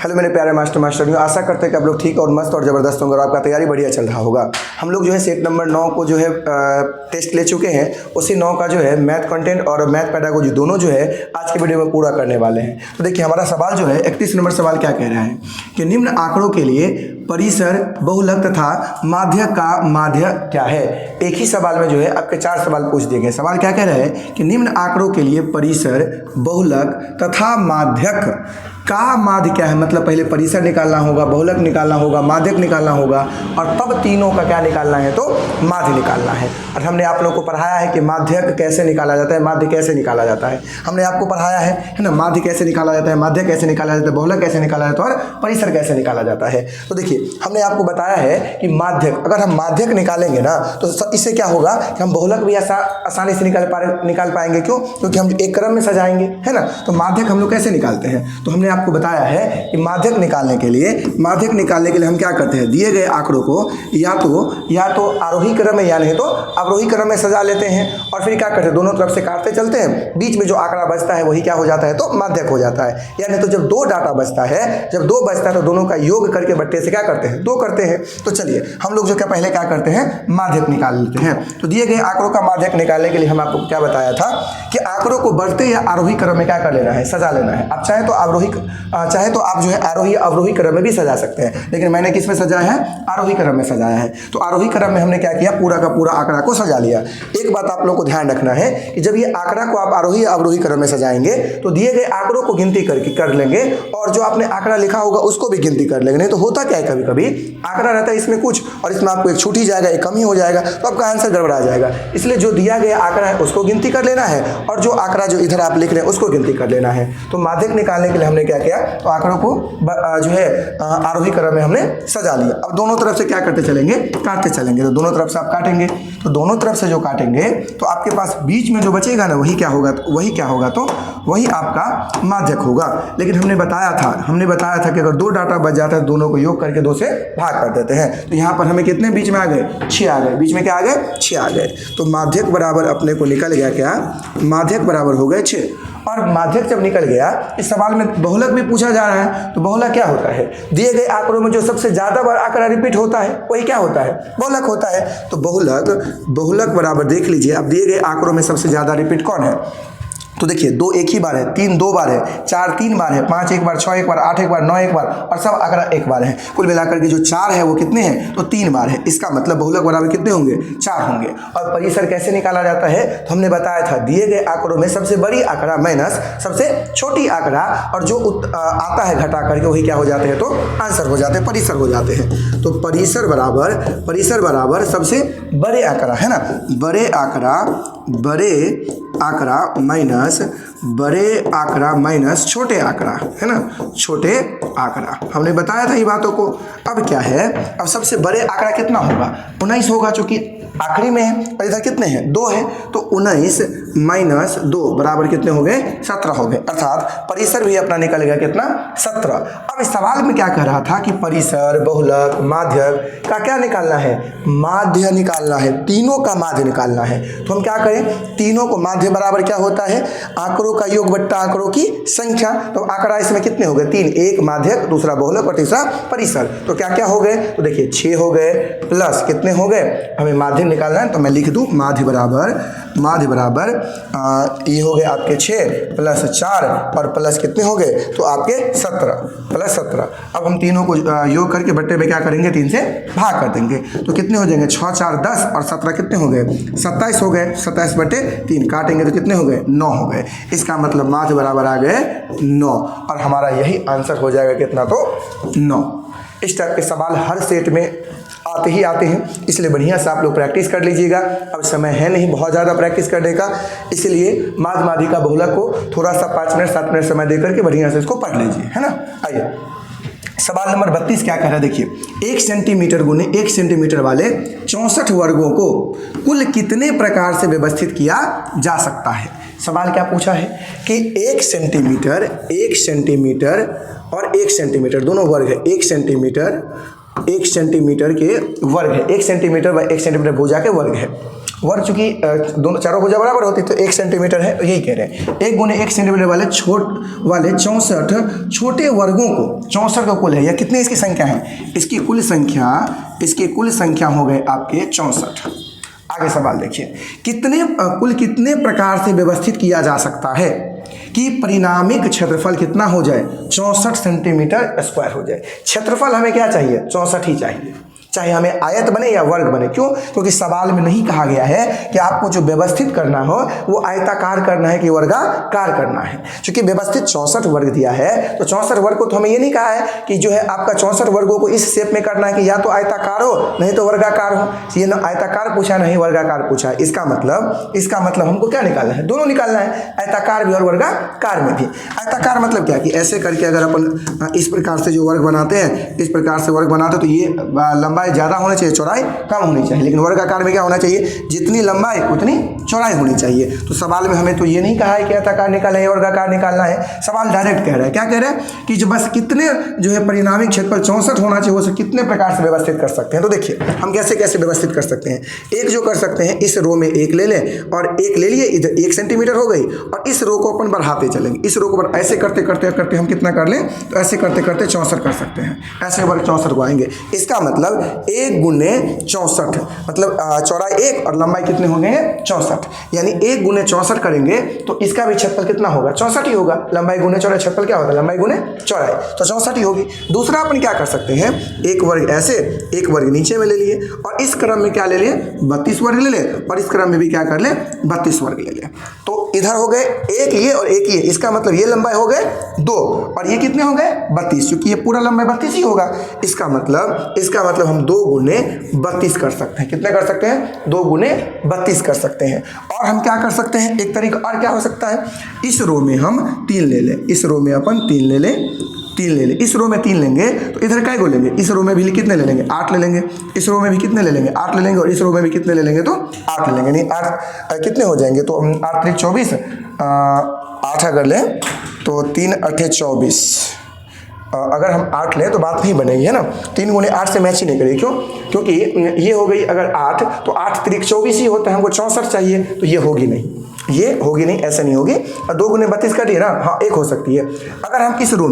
Hello मेरे प्यारे मास्टरियों, आशा करते हैं कि आप लोग ठीक और मस्त और ज़बरदस्त होंगे और आपका तैयारी बढ़िया चल रहा होगा। हम लोग जो है सेट नंबर 9 को जो है टेस्ट ले चुके हैं। उसी 9 का जो है मैथ कंटेंट और मैथ पेडागोजी दोनों जो है आज की वीडियो में पूरा करने वाले हैं। तो देखिए हमारा सवाल जो है 31 नंबर सवाल क्या कह रहा है कि निम्न आंकड़ों के लिए परिसर, बहुलक तथा माध्य का माध्य क्या है। एक ही सवाल में जो है आपके 4 सवाल पूछ दिए गए। सवाल क्या कह रहा है कि निम्न आंकड़ों के लिए परिसर, बहुलक तथा माध्यक का माध्य क्या है। मतलब पहले परिसर निकालना होगा, बहुलक निकालना होगा, माध्यक निकालना होगा और तब तीनों का क्या निकालना है तो माध्य निकालना है। और हमने आप लोगों को पढ़ाया है कि माध्यक कैसे निकाला जाता है, माध्य कैसे निकाला जाता है। हमने आपको पढ़ाया है ना, माध्य कैसे निकाला जाता है, माध्य कैसे निकाला जाता है, बहुलक कैसे निकाला जाता है और परिसर कैसे निकाला जाता है। तो देखिए हमने आपको बताया है कि माध्यक, अगर हम माध्यक निकालेंगे ना तो इससे क्या होगा कि हम बहुलक भी आसानी से निकाल पाएंगे। क्यों? क्योंकि हम एक क्रम में सजाएंगे, है ना। तो माध्यक हम लोग कैसे निकालते हैं, तो हमने आपको बताया है कि माध्यक निकालने के लिए हम क्या करते हैं, दिए गए आंकड़ों को या तो आरोही क्रम में या नहीं तो अवरोही क्रम में सजा लेते हैं और फिर क्या करते हैं, दोनों तरफ से काटते चलते हैं। बीच में जो आंकड़ा बचता है वही क्या हो जाता है तो माध्यक हो जाता है। यानी तो जब दो डाटा बचता है, तो दोनों का योग करके बट्टे से क्या करते हैं, 2 करते हैं। तो चलिए हम लोग जो क्या पहले क्या करते हैं, माध्यक निकाल लेते हैं। तो दिए गए आंकड़ों का माध्यक निकालने के लिए हम आपको क्या बताया था कि आंकड़ों को बढ़ते या आरोही क्रम में क्या कर लेना है, सजा लेना है। आप चाहे तो आप जो है आरोही अवरोही क्रम में भी सजा सकते हैं, लेकिन मैंने किस में सजाया है, आरोही क्रम में सजाया है। तो आरोही क्रम में हमने क्या किया, पूरा का पूरा आंकड़ा को सजा लिया। एक बात आप लोग को ध्यान रखना है कि जब ये आंकड़ा को आप आरोही अवरोही क्रम में सजाएंगे तो दिए गए आंकड़ों को गिनती कर लेंगे और जो आपने आंकड़ा लिखा होगा उसको भी गिनती कर लेंगे। नहीं तो होता क्या है, कभी कभी आंकड़ा रहता है इसमें कुछ और इसमें आपको एक छूट ही जाएगा, एक कम ही हो जाएगा, तो आपका आंसर गड़बड़ा जाएगा। इसलिए जो दिया गया आंकड़ा है उसको गिनती कर लेना है और जो आंकड़ा जो इधर आप लिख रहे हैं उसको गिनती कर लेना है। तो माध्यक निकालने के लिए हमने क्या किया, तो आंकड़ों को जो है आरोही क्रम में हमने सजा लिया। अब दोनों तरफ से क्या करते चलेंगे, काटते चलेंगे। तो दोनों तरफ से आप काटेंगे, तो दोनों तरफ से जो काटेंगे तो आपके पास बीच में जो बचेगा ना वही क्या होगा तो वही आपका माध्यक होगा। लेकिन हमने बताया था कि अगर 2 डाटा बच जाता है दोनों को योग करके 2 से भाग कर देते हैं। तो यहाँ पर हमें कितने बीच में आ गए, 6 आ गए। बीच में क्या आ गए, 6 आ गए। तो माध्यक बराबर अपने को निकल गया क्या, माध्यक बराबर हो गए 6। और माध्यक जब निकल गया, इस सवाल में बहुलक भी पूछा जा रहा है। तो बहुलक क्या होता है, दिए गए आंकड़ों में जो सबसे ज्यादा बार आंकड़ा रिपीट होता है वही क्या होता है, बहुलक होता है। तो बहुलक बराबर देख लीजिए, अब दिए गए आंकड़ों में सबसे ज्यादा रिपीट कौन है। तो देखिए 2 एक ही बार है, 3 2 बार है, 4 3 बार है, 5 एक बार, 6 एक बार, 8 एक बार, 9 एक बार और सब आंकड़ा एक बार है। कुल मिलाकर के जो 4 है वो कितने हैं, तो 3 बार है। इसका मतलब बहुलक बराबर कितने होंगे, 4 होंगे। और परिसर कैसे निकाला जाता है, तो हमने बताया था दिए गए आंकड़ों में सबसे बड़ी आंकड़ा माइनस सबसे छोटी आंकड़ा और जो आता है घटा करके वही क्या हो जाते हैं, तो आंसर हो जाते हैं, परिसर हो जाते हैं। तो परिसर बराबर सबसे बड़े आंकड़ा, है ना, बड़े आंकड़ा माइनस छोटे आंकड़ा, है ना, छोटे आंकड़ा। हमने बताया था ये बातों को। अब क्या है, अब सबसे बड़े आंकड़ा कितना होगा, 19 होगा, चूंकि आखिरी में है और इधर कितने हैं, 2 है। तो 19 माइनस 2 बराबर कितने हो गए, 17 हो गए। अर्थात परिसर भी अपना निकल गया कितना, 17। अब इस सवाल में क्या कह रहा था कि परिसर, बहुलक, माध्यक का क्या निकालना है, माध्य निकालना है, तीनों का माध्य निकालना है। तो हम क्या करें, तीनों को माध्य बराबर क्या होता है, आंकड़ों का योग बट्टा आंकड़ों की संख्या। तो आंकड़ा इसमें कितने हो गए, 3, एक माध्यक, दूसरा बहुलक और तीसरा परिसर। तो क्या क्या हो गए, तो देखिए 6 हो गए प्लस कितने हो गए, हमें माध्य निकालना है। तो मैं लिख दूं माध्य बराबर ये हो गए आपके 6 प्लस 4 और प्लस कितने हो गए, तो आपके 17 प्लस 17। अब हम तीनों को योग करके बट्टे में क्या करेंगे, 3 से भाग कर देंगे। तो कितने हो जाएंगे, 6 4 10 और 17 कितने हो गए, 27 हो गए। 27 बटे 3 काटेंगे तो कितने हो गए, 9 हो गए। इसका मतलब माध्य बराबर आ गए 9 और हमारा यही आंसर हो जाएगा कितना, तो 9। इस टाइप के सवाल हर सेट में आते हैं, इसलिए बढ़िया से आप लोग प्रैक्टिस कर लीजिएगा। अब समय है नहीं बहुत ज़्यादा प्रैक्टिस करने का, इसलिए माध्य माध्यिका बहुलक को थोड़ा सा 5 मिनट 7 मिनट समय देकर के बढ़िया से इसको पढ़ लीजिए, है ना। आइए सवाल नंबर 32 क्या कह रहा है, देखिए 1 सेंटीमीटर गुने 1 सेंटीमीटर वाले 64 वर्गों को कुल कितने प्रकार से व्यवस्थित किया जा सकता है। सवाल क्या पूछा है कि 1 सेंटीमीटर और 1 सेंटीमीटर दोनों वर्ग है, 1 सेंटीमीटर के वर्ग है, 1 सेंटीमीटर व 1 सेंटीमीटर भुजा के वर्ग है। वर्ग चूंकि दोनों चारों भुजा बराबर होती तो 1 सेंटीमीटर है, तो यही कह रहे हैं 1 गुने 1 सेंटीमीटर वाले 64 छोटे वर्गों को, 64 का कुल है, या कितनी इसकी संख्या है, इसकी कुल संख्या हो गए आपके 64। आगे सवाल देखिए, कुल कितने प्रकार से व्यवस्थित किया जा सकता है कि परिणामिक क्षेत्रफल कितना हो जाए, 64 सेंटीमीटर स्क्वायर हो जाए। क्षेत्रफल हमें क्या चाहिए, 64 ही चाहिए, चाहे हमें आयत बने या वर्ग बने। क्यों? क्योंकि सवाल में नहीं कहा गया है कि आपको जो व्यवस्थित करना हो वो आयताकार करना है कि वर्गाकार करना है। क्योंकि व्यवस्थित 64 वर्ग दिया है, तो 64 वर्ग को तो हमें ये नहीं कहा है कि जो है आपका 64 वर्गों को इस शेप में करना है कि या तो आयताकार हो नहीं तो वर्गाकार हो। ये ना आयताकार पूछा नहीं वर्गाकार पूछा। इसका मतलब हमको क्या निकालना है, दोनों निकालना है, आयताकार भी और वर्गाकार में भी। आयताकार मतलब क्या कि ऐसे करके अगर अपन इस प्रकार से जो वर्ग बनाते हैं, इस प्रकार से वर्ग बनाते तो ये लंबाई ज़्यादा होनी चाहिए, चौड़ाई कम होनी चाहिए। लेकिन वर्गाकार में क्या होना चाहिए, जितनी लंबाई उतनी चौड़ाई होनी चाहिए। तो सवाल में हमें तो ये नहीं कहा है कि आयताकार निकालना है वर्गाकार निकालना है। सवाल डायरेक्ट कह रहा है, क्या कह रहा है कि जो बस कितने जो है परिणामी क्षेत्रफल 64 होना चाहिए, वो कितने प्रकार से व्यवस्थित कर सकते हैं। तो देखिए हम कैसे कैसे व्यवस्थित कर सकते हैं। एक जो कर सकते हैं, इस रो में 1 ले लें और 1 ले लिए, इधर 1 सेंटीमीटर हो गई, और इस रो को अपन बढ़ाते चलेंगे। इस रो को ऐसे करते करते करते हम कितना कर लें, तो ऐसे करते करते 64 कर सकते हैं। ऐसे वर्ग 64 को आएंगे। इसका मतलब 1 गुने 64, मतलब चौड़ाई 1 और लंबाई कितने हो गए हैं 64। यानी 1 गुने 64 करेंगे तो इसका भी क्षेत्रफल कितना होगा, 64 ही होगा। लंबाई गुने चौड़ाई, क्षेत्रफल क्या होता है, लंबाई गुने चौड़ाई, तो 64 ही होगी। दूसरा अपन क्या कर सकते हैं, एक वर्ग ऐसे, एक वर्ग नीचे में ले लिए, और इस क्रम में क्या ले लिए, 32 वर्ग ले ले, और इस क्रम में भी क्या कर ले, 32 वर्ग ले ले। तो इधर हो गए एक ये और एक ये, इसका मतलब ये लंबाई हो गए 2 और ये कितने हो गए 32, क्योंकि ये पूरा लंबाई 32 ही होगा। इसका मतलब हम 2 गुने 32 कर सकते हैं। कितने कर सकते हैं, 2 गुने 32 कर सकते हैं। और हम क्या कर सकते हैं, एक तरीका और क्या हो सकता है, इस रो में हम 3 ले लें, इस रो में अपन 3 ले लें, इस रो में 3 लेंगे तो इधर क्या लेंगे, इस रो में भी कितने ले लेंगे, 8 ले लेंगे, इस रो में भी कितने ले लेंगे, 8 ले लेंगे, और इस रो में भी कितने ले लेंगे, तो 8 ले लेंगे। नहीं 8 कितने हो जाएंगे, तो 8 3 24, 8 अगर लें तो 3 8 24, अगर हम 8 लें तो बात नहीं बनेगी, है ना। 3 गुने 8 से मैच ही नहीं करेगी। क्यों? क्योंकि ये हो गई अगर 8, तो 8 3 24 ही होता है, हमको 64 चाहिए, तो ये होगी नहीं, ऐसे नहीं होगी। और 2 गुने 32 कर दिए ना, हाँ एक हो सकती है। अगर हम इस रो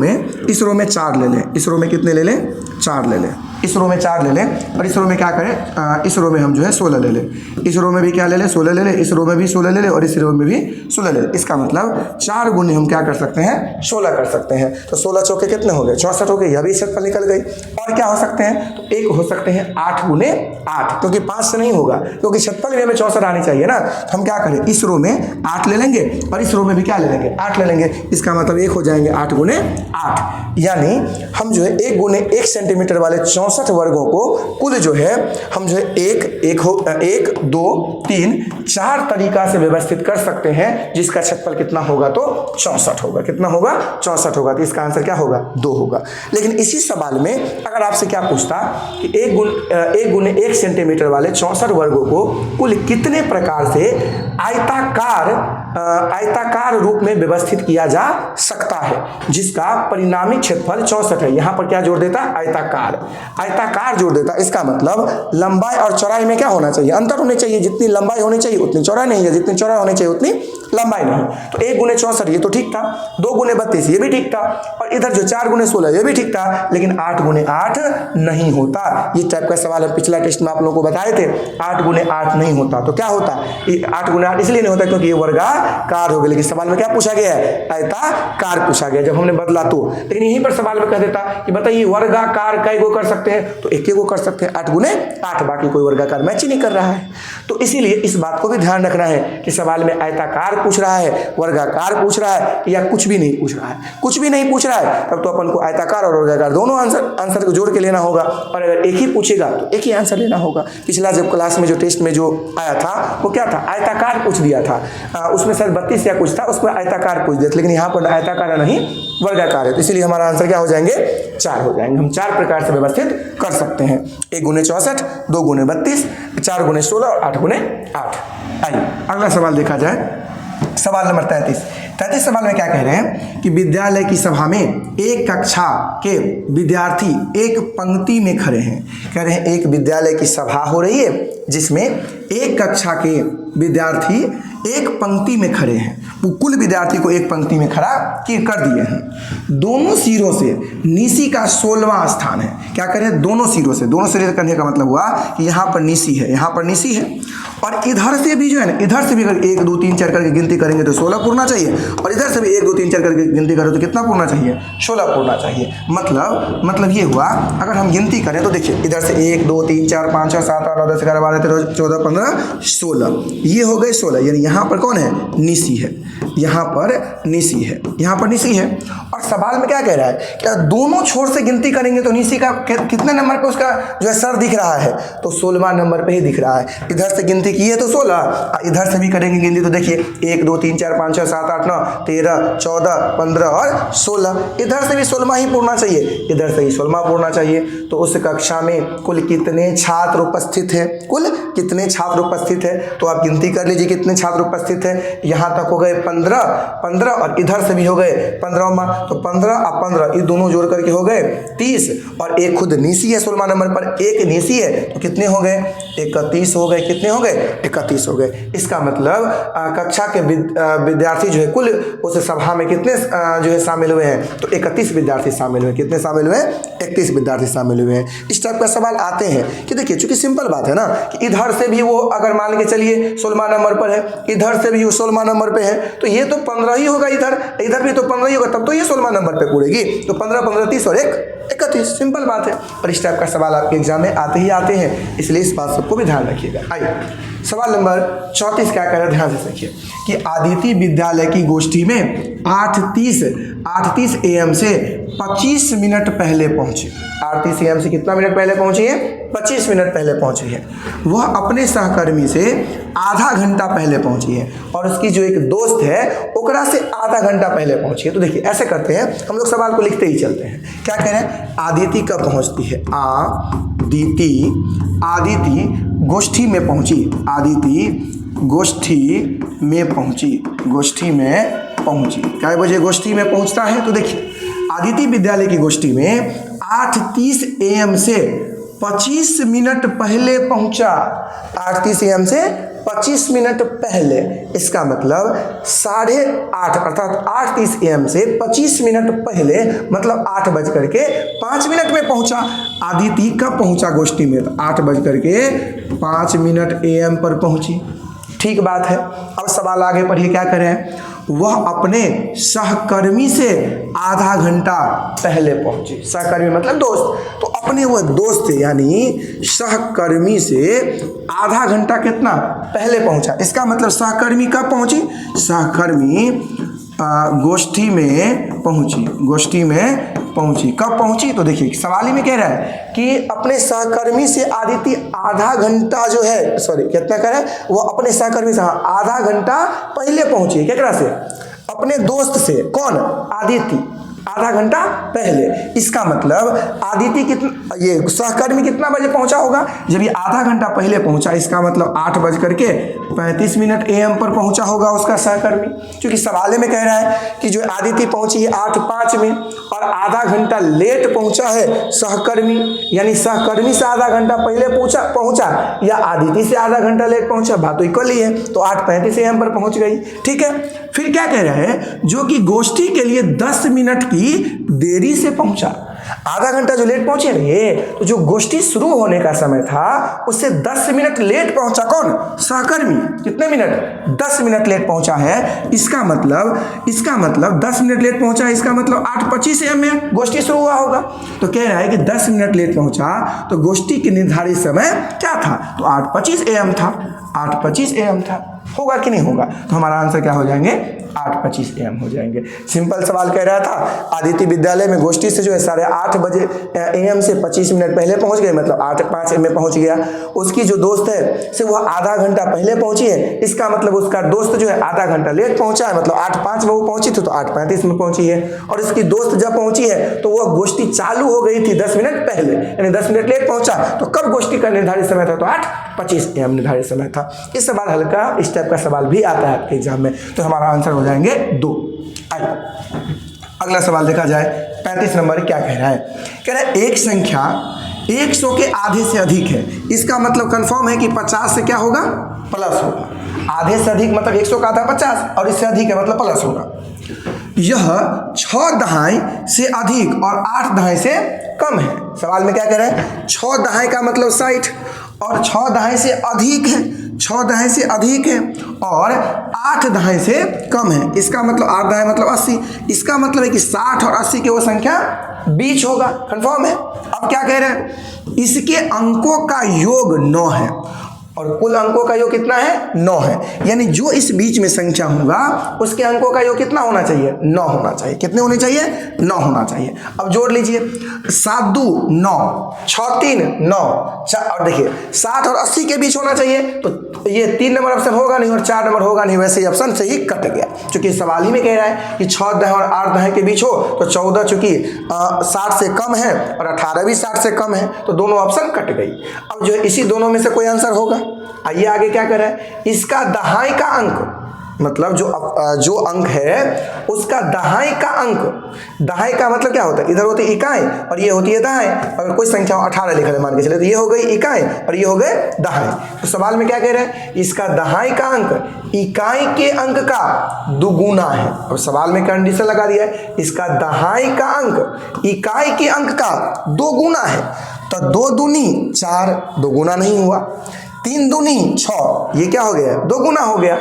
में 4 ले लें, इस रो में कितने ले लें, 4 ले लें, इस रो में 4 ले लें, और इस रो में क्या करें, इस रो में हम जो है 16 ले लें, इस रो में भी क्या ले लें, 16 ले लें, इस रो में भी 16 ले लें, और इस रो में भी 16 ले लें। इसका मतलब 4 गुने हम क्या कर सकते हैं, 16 कर सकते हैं। तो 16 चौके कितने हो गए, 64 हो गए, यह भी क्षेत्रफल निकल गई। और क्या हो सकते हैं, तो एक हो सकते हैं 8 गुने 8, क्योंकि 5 से नहीं होगा, क्योंकि क्षेत्रफल में हमें 64 आनी चाहिए ना। हम क्या करें, इस रो में 8 ले लेंगे और इस रो में भी क्या ले लेंगे, 8 ले लेंगे। इसका मतलब एक हो जाएंगे 8 गुने 8। यानी हम जो है 1 गुने 1 सेंटीमीटर वाले 64 वर्गों को कुल जो है हम जो है 1 2 3 4 तरीका से व्यवस्थित कर सकते हैं, जिसका क्षेत्रफल कितना होगा, तो 64 होगा। कितना होगा, 64 होगा। तो इसका आंसर क्या होगा, 2 होगा। लेकिन इसी सवाल में अगर आपसे क्या पूछता कि 1 गुने 1 सेंटीमीटर वाले 64 वर्गों को कुल कितने प्रकार से आयताकार रूप में व्यवस्थित किया जा सकता है, जिसका परिणामी क्षेत्रफल 64 है। यहां पर क्या जोड़ देता, आयताकार जोड़ देता। इसका मतलब लंबाई और चौड़ाई में क्या होना चाहिए, अंतर होने चाहिए। जितनी लंबाई होनी चाहिए उतनी चौड़ाई नहीं है, जितनी चौड़ाई होनी चाहिए उतनी लंबाई नहीं। तो 1 गुने 64 ये तो ठीक था, 2 गुने 32 ये भी ठीक था, और इधर जो 4 गुने 16 ये भी ठीक था। लेकिन 8 गुने 8 नहीं होता। ये टाइप का सवाल है, पिछला टेस्ट में आप लोगों को बताए थे, 8 गुने 8 नहीं होता। तो क्या होता, 8 गुने 8 इसलिए नहीं होता क्योंकि ये वर्गाकार हो गया। लेकिन सवाल में क्या पूछा गया है, आयताकार पूछा गया, जब हमने बदला तो। लेकिन यहीं पर सवाल में कह देता कि बताइए वर्गाकार कई गो कर सकते हैं, तो एक ही गो कर सकते हैं, 8 गुने 8, बाकी कोई वर्गाकार मैच ही नहीं कर रहा है। तो इसीलिए इस बात को भी ध्यान रखना है कि सवाल में आयताकार पूछ रहा है, वर्गाकार पूछ रहा है, या कुछ भी नहीं पूछ रहा है। कुछ भी नहीं पूछ रहा है तब तो अपन को आयताकार और वर्गाकार दोनों आंसर को जोड़ के लेना होगा। और अगर एक ही पूछेगा तो एक ही आंसर लेना होगा। पिछला जब क्लास में जो टेस्ट में जो आया था वो क्या था, आयताकार पूछ दिया था, उसमें शायद 32 या कुछ था, उसमें आयताकार पूछ दिया था। लेकिन यहाँ पर आयताकार नहीं वर्गाकार है, तो इसलिए हमारा आंसर क्या हो जाएंगे, 4 हो जाएंगे। हम 4 प्रकार से व्यवस्थित कर सकते हैं, 1 गुने 64, 2 गुने 32, 4 गुने 16 और 8 गुने 8। आइए अगला सवाल देखा जाए। सवाल नंबर 33 सवाल में क्या कह रहे हैं कि विद्यालय की सभा में एक कक्षा के विद्यार्थी एक पंक्ति में खड़े हैं। कह रहे हैं एक विद्यालय की सभा हो रही है जिसमें एक कक्षा के विद्यार्थी एक पंक्ति में खड़े हैं, वो कुल विद्यार्थी को एक पंक्ति में खड़ा कर दिए हैं। दोनों सिरों से नीसी का 16वां स्थान है। क्या करें? दोनों सिरों से करने का मतलब हुआ कि यहाँ पर नीसी है, यहाँ पर नीसी है, और इधर से भी जो है ना, इधर से भी अगर 1 2 3 4 करके गिनती करेंगे तो 16 पूरना चाहिए, और इधर से भी 1 2 3 4 करके गिनती करें तो कितना पूरना चाहिए? 16 पूरना चाहिए। मतलब ये हुआ, अगर हम गिनती करें तो देखिए इधर से 1 2 3 4 5 6 7 8 9 10 11 12 13 14 15 16, ये हो गए 16। यानी यहाँ पर कौन है? नीसी है, यहाँ पर नीसी है, यहाँ पर नीसी है। और सवाल में क्या कह रहा है? क्या दोनों छोर से गिनती करेंगे तो नीसी का कितने नंबर पे उसका जो है सर दिख रहा है? तो 16वां नंबर पे ही दिख रहा है। इधर से गिनती की है तो 16, इधर से भी करेंगे गिनती तो देखिए 1 2 3 4 5 6 7 8 9 13 14 15 और 16, इधर से भी 16वां ही पूरना चाहिए, इधर से ही 16वां पूरना चाहिए। तो उस कक्षा में कुल कितने छात्र उपस्थित हैं? कुल कितने छात्र उपस्थित है? तो आप गिनती कर लीजिए कितने छात्र उपस्थित है। यहाँ तक हो गए 15 और इधर से भी हो गए 15वां, तो 15 और 15 ये दोनों जोड़ करके हो गए 30, और एक खुद नीसी है 16वां नंबर पर, एक नीसी है, तो कितने हो गए? 31 हो गए। कितने हो गए? 31 हो गए। इसका मतलब कक्षा के विद्यार्थी जो है कुल उस सभा में कितने जो है शामिल हुए हैं? तो 31 विद्यार्थी शामिल हुए। कितने शामिल हुए? 31 विद्यार्थी शामिल हुए हैं। इस टाइप का सवाल आते हैं कि देखिए, चूंकि सिंपल बात है ना कि इधर से भी वो अगर मान के चलिए 16वां नंबर पर है, इधर से भी वो 16वां नंबर पे है, तो ये तो 15 ही होगा, इधर भी तो 15 ही होगा, तब तो ये 16वां नंबर पे पूरेगी। तो 15 15 30 और 1 31, सिंपल बात है। और इस टाइप का सवाल आपके एग्जाम में आते ही आते हैं, इसलिए इस बात सबको भी ध्यान रखिएगा। आइए सवाल नंबर 34 क्या कह रहा है, ध्यान से देखिए कि आदित्य विद्यालय की गोष्ठी में 8:30 AM से 25 मिनट पहले पहुंचे। 8:30 AM से कितना मिनट पहले पहुंची है? 25 मिनट पहले पहुंची है। वह अपने सहकर्मी से आधा घंटा पहले पहुंची है, और उसकी जो एक दोस्त है ओकरा से आधा घंटा पहले पहुंची है। तो देखिए ऐसे करते हैं हम लोग, सवाल को लिखते ही चलते हैं। क्या कह रहे हैं? आदित्य कब पहुंचती है? आदित्य गोष्ठी में पहुंची। आदित्य गोष्ठी में पहुंची। क्या बजे गोष्ठी में पहुंचता है? तो देखिए आदित्य विद्यालय की गोष्ठी में 8:30 AM से 25 मिनट पहले पहुंचा। 8:30 AM से 25 मिनट पहले, इसका मतलब 8:30 अर्थात 8:30 AM से 25 मिनट पहले, मतलब 8:05 में पहुंचा। आदित्य कब पहुंचा गोष्ठी में? तो 8:05 AM पर पहुंची। ठीक बात है। अब सवाल आगे पढ़िए, क्या करें? वह अपने सहकर्मी से आधा घंटा पहले पहुंची। सहकर्मी मतलब दोस्त, तो अपने वह दोस्त से यानी सहकर्मी से आधा घंटा कितना पहले पहुंचा। इसका मतलब सहकर्मी कब पहुंची? सहकर्मी गोष्ठी में पहुंची। कब पहुंची? तो देखिए सवाल ही में कह रहा है कि अपने सहकर्मी से आदित्य आधा घंटा जो है, कितना कह रहा है? वो अपने सहकर्मी से आधा घंटा पहले पहुंची। क्या से? अपने दोस्त से। कौन? आदित्य आधा घंटा पहले। इसका मतलब आदित्य ये सहकर्मी कितना बजे पहुंचा होगा? जब ये आधा घंटा पहले पहुंचा, इसका मतलब 8:35 AM पर पहुंचा होगा उसका सहकर्मी। क्योंकि सवाल में कह रहा है कि जो आदित्य पहुंची है 8:05 में, और आधा घंटा लेट पहुंचा है सहकर्मी, यानी सहकर्मी से आधा घंटा पहले पहुंचा या आदित्य से आधा घंटा लेट पहुंचा, बात तो इक्वल ही है। तो 8:35 AM पर पहुंच गई। ठीक है, फिर क्या कह रहा है? जो कि गोष्ठी के लिए 10 मिनट की देरी से पहुंचा। आधा घंटा जो लेट पहुंचे ना ये, तो जो गोष्ठी शुरू होने का समय था उससे 10 मिनट लेट पहुंचा। कौन? सहकर्मी। कितने मिनट? 10 मिनट लेट पहुंचा है। इसका मतलब 10 मिनट लेट पहुंचा है, इसका मतलब 8:25 AM में गोष्ठी शुरू हुआ होगा। तो कह रहा है कि 10 मिनट लेट पहुंचा, तो गोष्ठी के निर्धारित समय क्या था? तो 8:25 AM था। 8:25 AM था। होगा कि नहीं होगा? तो हमारा आंसर क्या हो जाएंगे? 8:25 AM हो जाएंगे। सिंपल सवाल कह रहा था आदित्य विद्यालय में गोष्ठी से जो है 8:30 AM से 25 मिनट पहले पहुंच गए, मतलब 8:05 AM में पहुंच गया। उसकी जो दोस्त है से वह आधा घंटा पहले पहुंची है। इसका मतलब उसका दोस्त जो है आधा घंटा लेट पहुंचा है, मतलब 8:05 में वो पहुंची थी तो 8:35 में पहुंची है। और इसकी दोस्त जब पहुंची है तो वह गोष्ठी चालू हो गई थी 10 मिनट पहले, यानी 10 मिनट लेट पहुंचा। तो कब गोष्ठी का निर्धारित समय था? तो 8:25 AM निर्धारित समय था। इस सवाल हल्का इस टाइप का सवाल भी आता है आपके एग्जाम में, तो हमारा आंसर हो जाएंगे 2। अगला सवाल देखा जाए 35 नंबर क्या कह रहा है? कह रहा है एक संख्या 100 के आधे से अधिक है, इसका मतलब कंफर्म है कि 50 से क्या होगा, प्लस होगा। आधे से अधिक मतलब 100 का आधा 50 और इससे अधिक है मतलब प्लस होगा। यह 6 दहाई से अधिक और 8 दहाई से कम है। सवाल में क्या कह रहा है, 6 दहाई का मतलब 60 और 6 दहाई से अधिक है, 6 दहाई से अधिक है और 8 दहाई से कम है। इसका मतलब 8 दहाई मतलब 80, इसका मतलब है कि 60 और 80 के वो संख्या बीच होगा। कंफर्म है। अब क्या कह रहे हैं, इसके अंकों का योग 9 है और कुल अंकों का योग कितना है, 9 है। यानी जो इस बीच में संख्या होगा उसके अंकों का योग कितना होना चाहिए, 9 होना चाहिए। कितने होने चाहिए, 9 होना चाहिए। अब जोड़ लीजिए, 7 2 9, 6 3 9, और देखिए 60 और 80 के बीच होना चाहिए, तो ये 3 नंबर ऑप्शन होगा नहीं और 4 नंबर होगा नहीं, वैसे ही ऑप्शन से ही कट गया। चूंकि सवाल ही में कह रहा है कि 6 दहाई और 8 दहाई के बीच हो, तो 14 चूंकि 60 से कम है और 18 भी 60 से कम है, तो दोनों ऑप्शन कट गई। अब जो है इसी दोनों में से कोई आंसर होगा। आइए आगे क्या कर रहा है, इसका दहाई का अंक मतलब जो अंक है उसका दहाई का अंक, दहाई का मतलब क्या होता है, इधर होती है इकाई और ये होती है दहाई। अगर कोई संख्या 18 लिख रहे मान के चले, तो ये हो गई इकाई और ये हो गए दहाई। तो सवाल में क्या कह रहे हैं, इसका दहाई का अंक इकाई के अंक का दुगुना है। और सवाल में कंडीशन लगा दिया है, इसका दहाई का अंक इकाई के अंक का दोगुना है। तो 2 दूनी 4, दोगुना नहीं हुआ। 3 दूनी 6, ये क्या हो गया, दोगुना हो गया।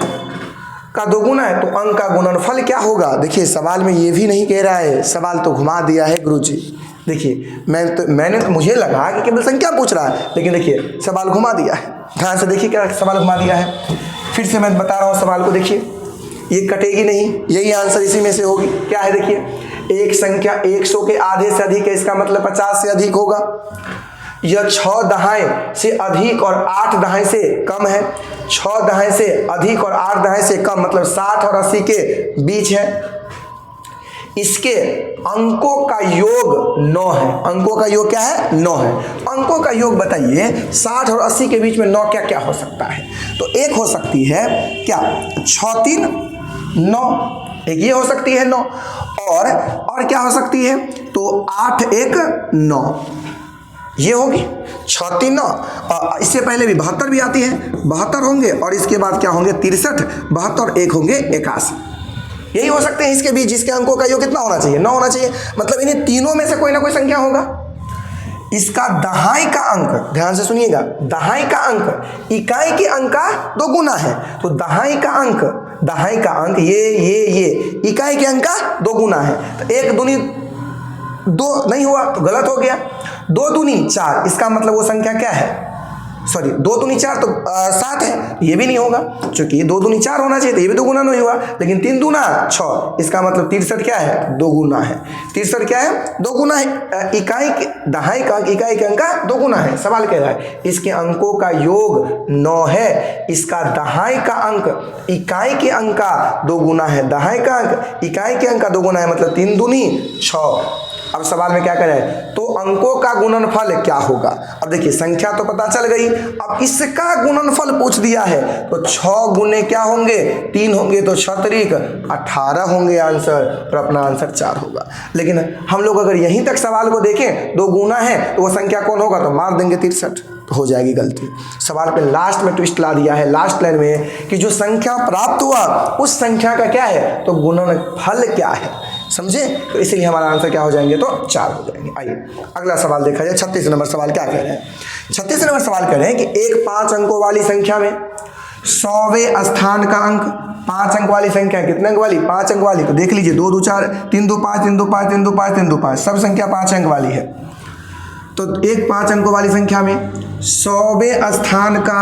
का दोगुना है तो अंक का गुणनफल क्या होगा। देखिए सवाल में ये भी नहीं कह रहा है, सवाल तो घुमा दिया है गुरुजी। देखिए मैंने तो मुझे लगा कि केवल संख्या पूछ रहा है, लेकिन देखिए सवाल घुमा दिया है। ध्यान से देखिए क्या सवाल घुमा दिया है। फिर से मैं बता रहा हूँ सवाल को, देखिए ये कटेगी नहीं, यही आंसर इसी में से होगी। क्या है देखिए, एक संख्या 100 के आधे से अधिक है, इसका मतलब 50 से अधिक होगा। यह 6 दहाई से अधिक और 8 दहाई से कम है। 6 दहाई से अधिक और 8 दहाई से कम मतलब 60 और 80 के बीच है। इसके अंकों का योग 9 है। अंकों का योग क्या है, 9 है। अंकों का योग बताइए, 60 और 80 के बीच में 9 क्या क्या हो सकता है। तो एक हो सकती है क्या, 6 3 9, एक ये हो सकती है 9, और क्या हो सकती है, तो 8 1 9, ये होगी 6 3 9। इससे पहले भी 72 भी आती है, 72 होंगे और इसके बाद क्या होंगे 63, 72 एक होंगे 81। यही हो सकते हैं इसके बीच, जिसके अंकों का योग कितना होना चाहिए, 9 होना चाहिए। मतलब इन्हीं तीनों में से कोई ना कोई संख्या होगा। इसका दहाई का अंक, ध्यान से सुनिएगा, दहाई का अंक इकाई के अंक का दोगुना है। तो दहाई का अंक ये इकाई के अंक का दोगुना है। तो 1 दूनी 2 नहीं हुआ तो गलत हो गया। 2 दूनी 4, इसका मतलब वो संख्या क्या है, सॉरी 2 दूनी 4 तो 7 है, ये भी नहीं होगा। क्योंकि 2 दूनी 4 होना चाहिए, तो ये भी दोगुना नहीं हुआ। लेकिन 3 दूना 6, इसका मतलब 63 क्या है, दोगुना है। 63 क्या है, दोगुना है। इकाई के दहाई का अंक इकाई के अंक का दोगुना है। सवाल कह रहा है इसके अंकों का योग 9 है, इसका दहाई का अंक इकाई के अंक का दोगुना है। दहाई का अंक इकाई के अंक का दोगुना है, मतलब 3 दूनी 6। अब सवाल में क्या करें, तो अंकों का गुणनफल क्या होगा। अब देखिए संख्या तो पता चल गई, अब इसका गुणनफल पूछ दिया है। तो 6 गुने क्या होंगे, 3 होंगे, तो 6 त्रिक 18 होंगे आंसर, और अपना आंसर 4 होगा। लेकिन हम लोग अगर यहीं तक सवाल को देखें, 2 गुना है तो वो संख्या कौन होगा, तो मार देंगे 63, तो हो जाएगी गलती। सवाल पे लास्ट में ट्विस्ट ला दिया है, लास्ट लाइन में, कि जो संख्या प्राप्त हुआ उस संख्या का क्या है, तो गुणनफल क्या है, समझे। तो इसीलिए हमारा आंसर क्या हो जाएंगे, तो 4 हो जाएंगे। आइए अगला सवाल देखा जाए। 36 नंबर सवाल क्या कह रहे हैं। 36 नंबर सवाल कह रहे हैं कि एक 5 अंकों वाली संख्या में 100वें स्थान का अंक, 5 अंक वाली संख्या, कितने अंक वाली, 5 अंक वाली। तो देख लीजिए 2 2 4, 3 2 5, 3 2 5, 3 2 5, 3 2 5, सब संख्या 5 अंक वाली है। तो एक 5 अंकों वाली संख्या में 100वें स्थान का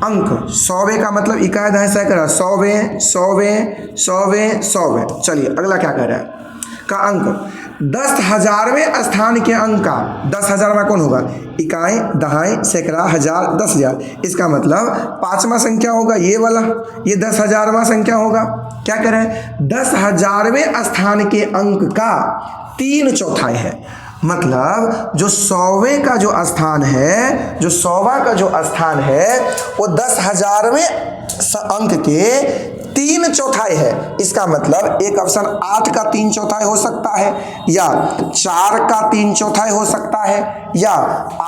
अंक, 100वें का मतलब इकाई दहाई सैकड़ा, 100वें 100वें 100वें 100वें। चलिए अगला क्या कह रहा है, का अंक 10,000वें स्थान के अंक का, 10,000वां कौन होगा, इकाई दहाई सैकड़ा हजार 10,000। इसका मतलब 5वां संख्या होगा ये वाला, ये 10,000वां संख्या होगा। क्या कह रहे हैं, 10,000वें स्थान के अंक का 3/4 है। मतलब जो 100वें का जो स्थान है, जो 100वां का जो स्थान है, वो 10,000वें अंक के 3/4 है। इसका मतलब एक ऑप्शन 8 का 3/4 हो सकता है, या 4 का 3/4 हो सकता है, या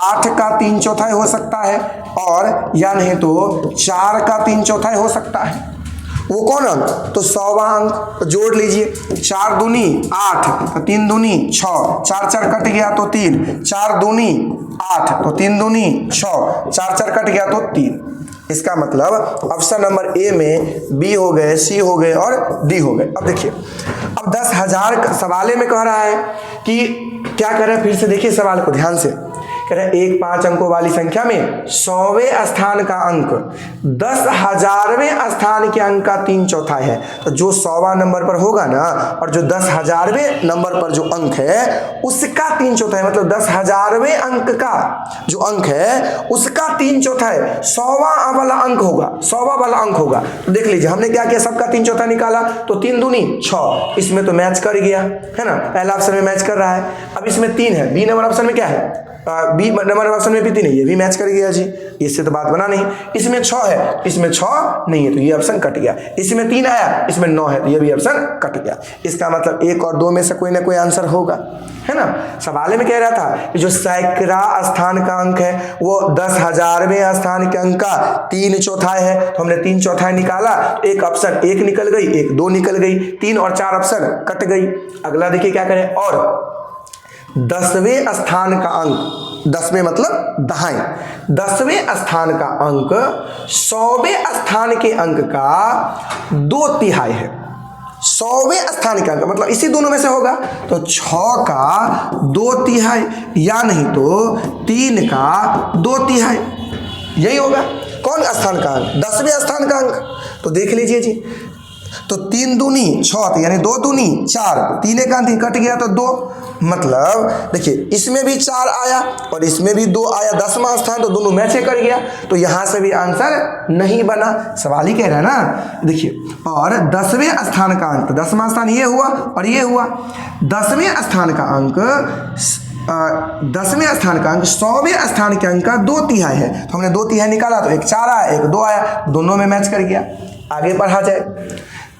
8 का 3/4 हो सकता है, और या नहीं तो 4 का 3/4 हो सकता है। वो कौन अंक? तो 100वां अंक। तो जोड़ लीजिए, 4 दूनी 8, तो 3 दूनी 6, 4 4 कट गया तो 3, 4 दूनी 8, तो 3 दूनी 6, 4 4 कट गया तो 3। इसका मतलब ऑप्शन नंबर ए में बी हो गए, सी हो गए और डी हो गए। अब देखिए, अब 10,000 सवाले में कह रहा है कि क्या करें, फिर से देखिए सवाल को ध्यान से। कह रहे एक 5 अंकों वाली संख्या में 100वें स्थान का अंक 10,000वें स्थान के अंक का 3/4 है। तो जो 100वां नंबर पर होगा ना, और जो 10,000वें नंबर पर जो अंक है उसका 3/4 है, मतलब 10,000वें अंक का जो अंक है उसका 3/4 है, 100वां वाला अंक होगा, 100वां वाला अंक होगा। तो देख लीजिए हमने क्या किया, सबका 3/4 निकाला, तो 3 दूनी 6, इसमें तो मैच कर गया है ना, पहला ऑप्शन में मैच कर रहा है। अब इसमें 3 है, बी नंबर ऑप्शन में क्या है, बी नंबर ऑप्शन में भी 3 है, ये भी मैच कर गया जी, इससे तो बात बना नहीं। इसमें 6 है, इसमें 6 नहीं है, तो ये ऑप्शन कट गया। इसमें 3 आया, इसमें 9 है, तो ये भी ऑप्शन कट गया। इसका मतलब 1 और 2 में से कोई ना कोई आंसर होगा, है ना। सवाल में कह रहा था कि जो सैकड़ा स्थान का अंक है वो 10,000वें स्थान के अंक का 3/4 है, तो हमने 3/4 निकाला, एक ऑप्शन 1 निकल गई, 1 2 निकल गई, 3 और 4 ऑप्शन कट गई। अगला देखिए क्या करें, और 10वें स्थान का अंक, 10वें मतलब दहाई, 10वें स्थान का अंक 100वें स्थान के अंक का 2/3 है। 100वें स्थान के अंक मतलब इसी दोनों में से होगा, तो 6 का 2/3 या नहीं तो 3 का 2/3, यही होगा। कौन स्थान का अंक? 10वें स्थान का अंक। तो देख लीजिए जी, तो 3 दूनी 6, यानी 2 दूनी 4, 3 का कट गया तो 2, मतलब देखिए इसमें भी 4 आया और इसमें भी 2 आया, 10वां स्थान, तो दोनों मैच कर गया, तो यहां से भी आंसर नहीं बना। सवाल ही कह रहा है ना, देखिए, और 10वें स्थान का अंक, 10वां स्थान ये हुआ और ये हुआ, 10वें स्थान का अंक 10वें स्थान का अंक 100वें स्थान के अंक का 2/3 है, तो हमने 2/3 निकाला, तो एक 4 आया, एक 2 आया, दोनों में मैच कर गया। आगे बढ़ा जाए,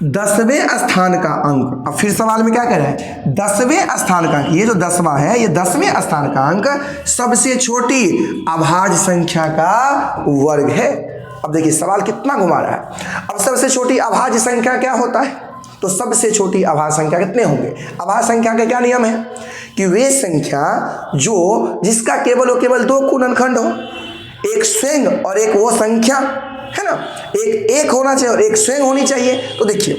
10वें स्थान का अंक, अब फिर सवाल में क्या कह रहा है, 10वें स्थान का अंक, ये जो 10वां है ये 10वें स्थान का अंक सबसे छोटी अभाज्य संख्या का वर्ग है। अब देखिए सवाल कितना घुमा रहा है। अब सबसे छोटी अभाज्य संख्या क्या होता है, तो सबसे छोटी अभाज्य संख्या कितने होंगे? अभाज्य संख्या का क्या नियम है कि वे संख्या जो जिसका केवल और केवल 2 गुणनखंड हो, एक स्वयं और एक वो संख्या, है ना, एक होना चाहिए और एक स्वयं होनी चाहिए। तो देखिए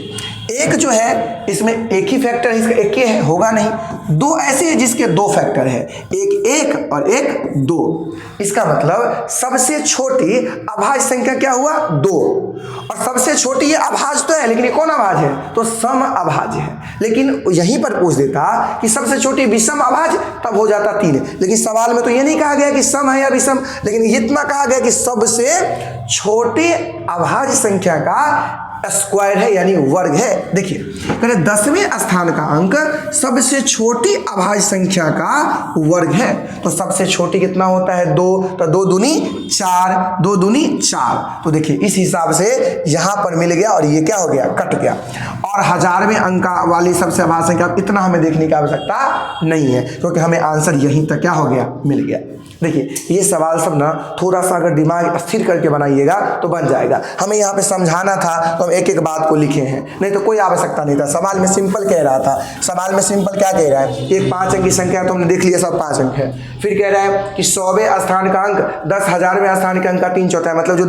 एक जो है इसमें एक ही फैक्टर है, इसका एक ही है, होगा नहीं। 2 ऐसे है जिसके 2 फैक्टर है, एक 1 और एक 2। इसका मतलब सबसे छोटी अभाज्य संख्या क्या हुआ, 2, और सबसे छोटी ये अभाज्य तो है, लेकिन ये कौन अभाज्य है, तो सम अभाज्य है। लेकिन यहीं पर पूछ देता कि सबसे छोटी विषम अभाज्य, तब हो जाता 3, लेकिन सवाल में तो ये नहीं कहा गया कि सम है या विषम, लेकिन इतना कहा गया कि सबसे छोटी अभाज्य संख्या का स्क्वायर है, यानी वर्ग है। देखिए कहते 10वें स्थान का अंक सबसे छोटी अभाज्य संख्या का वर्ग है, तो सबसे छोटी कितना होता है, 2, तो 2 दूनी 4, 2 दूनी 4। तो देखिए इस हिसाब से यहां पर मिल गया और ये क्या हो गया, कट गया। और 1000वें अंक वाली सबसे अभाज्य संख्या इतना हमें देखने की आवश्यकता नहीं है, क्योंकि हमें आंसर यहीं तक क्या हो गया, मिल गया। देखिए ये सवाल सब ना थोड़ा सा अगर दिमाग स्थिर करके बनाइएगा तो बन जाएगा। हमें यहाँ पे समझाना था तो हम एक एक बात को लिखे हैं, नहीं तो कोई आवश्यकता नहीं था। सवाल में सिंपल कह रहा था, सवाल में सिंपल क्या कह रहा है, एक 5 अंक की संख्या तो हमने देख लिया, सब 5 अंक है। फिर कह रहा है कि 100वें स्थान का अंक 10,000वें स्थान के अंक का 3/4 है, मतलब जो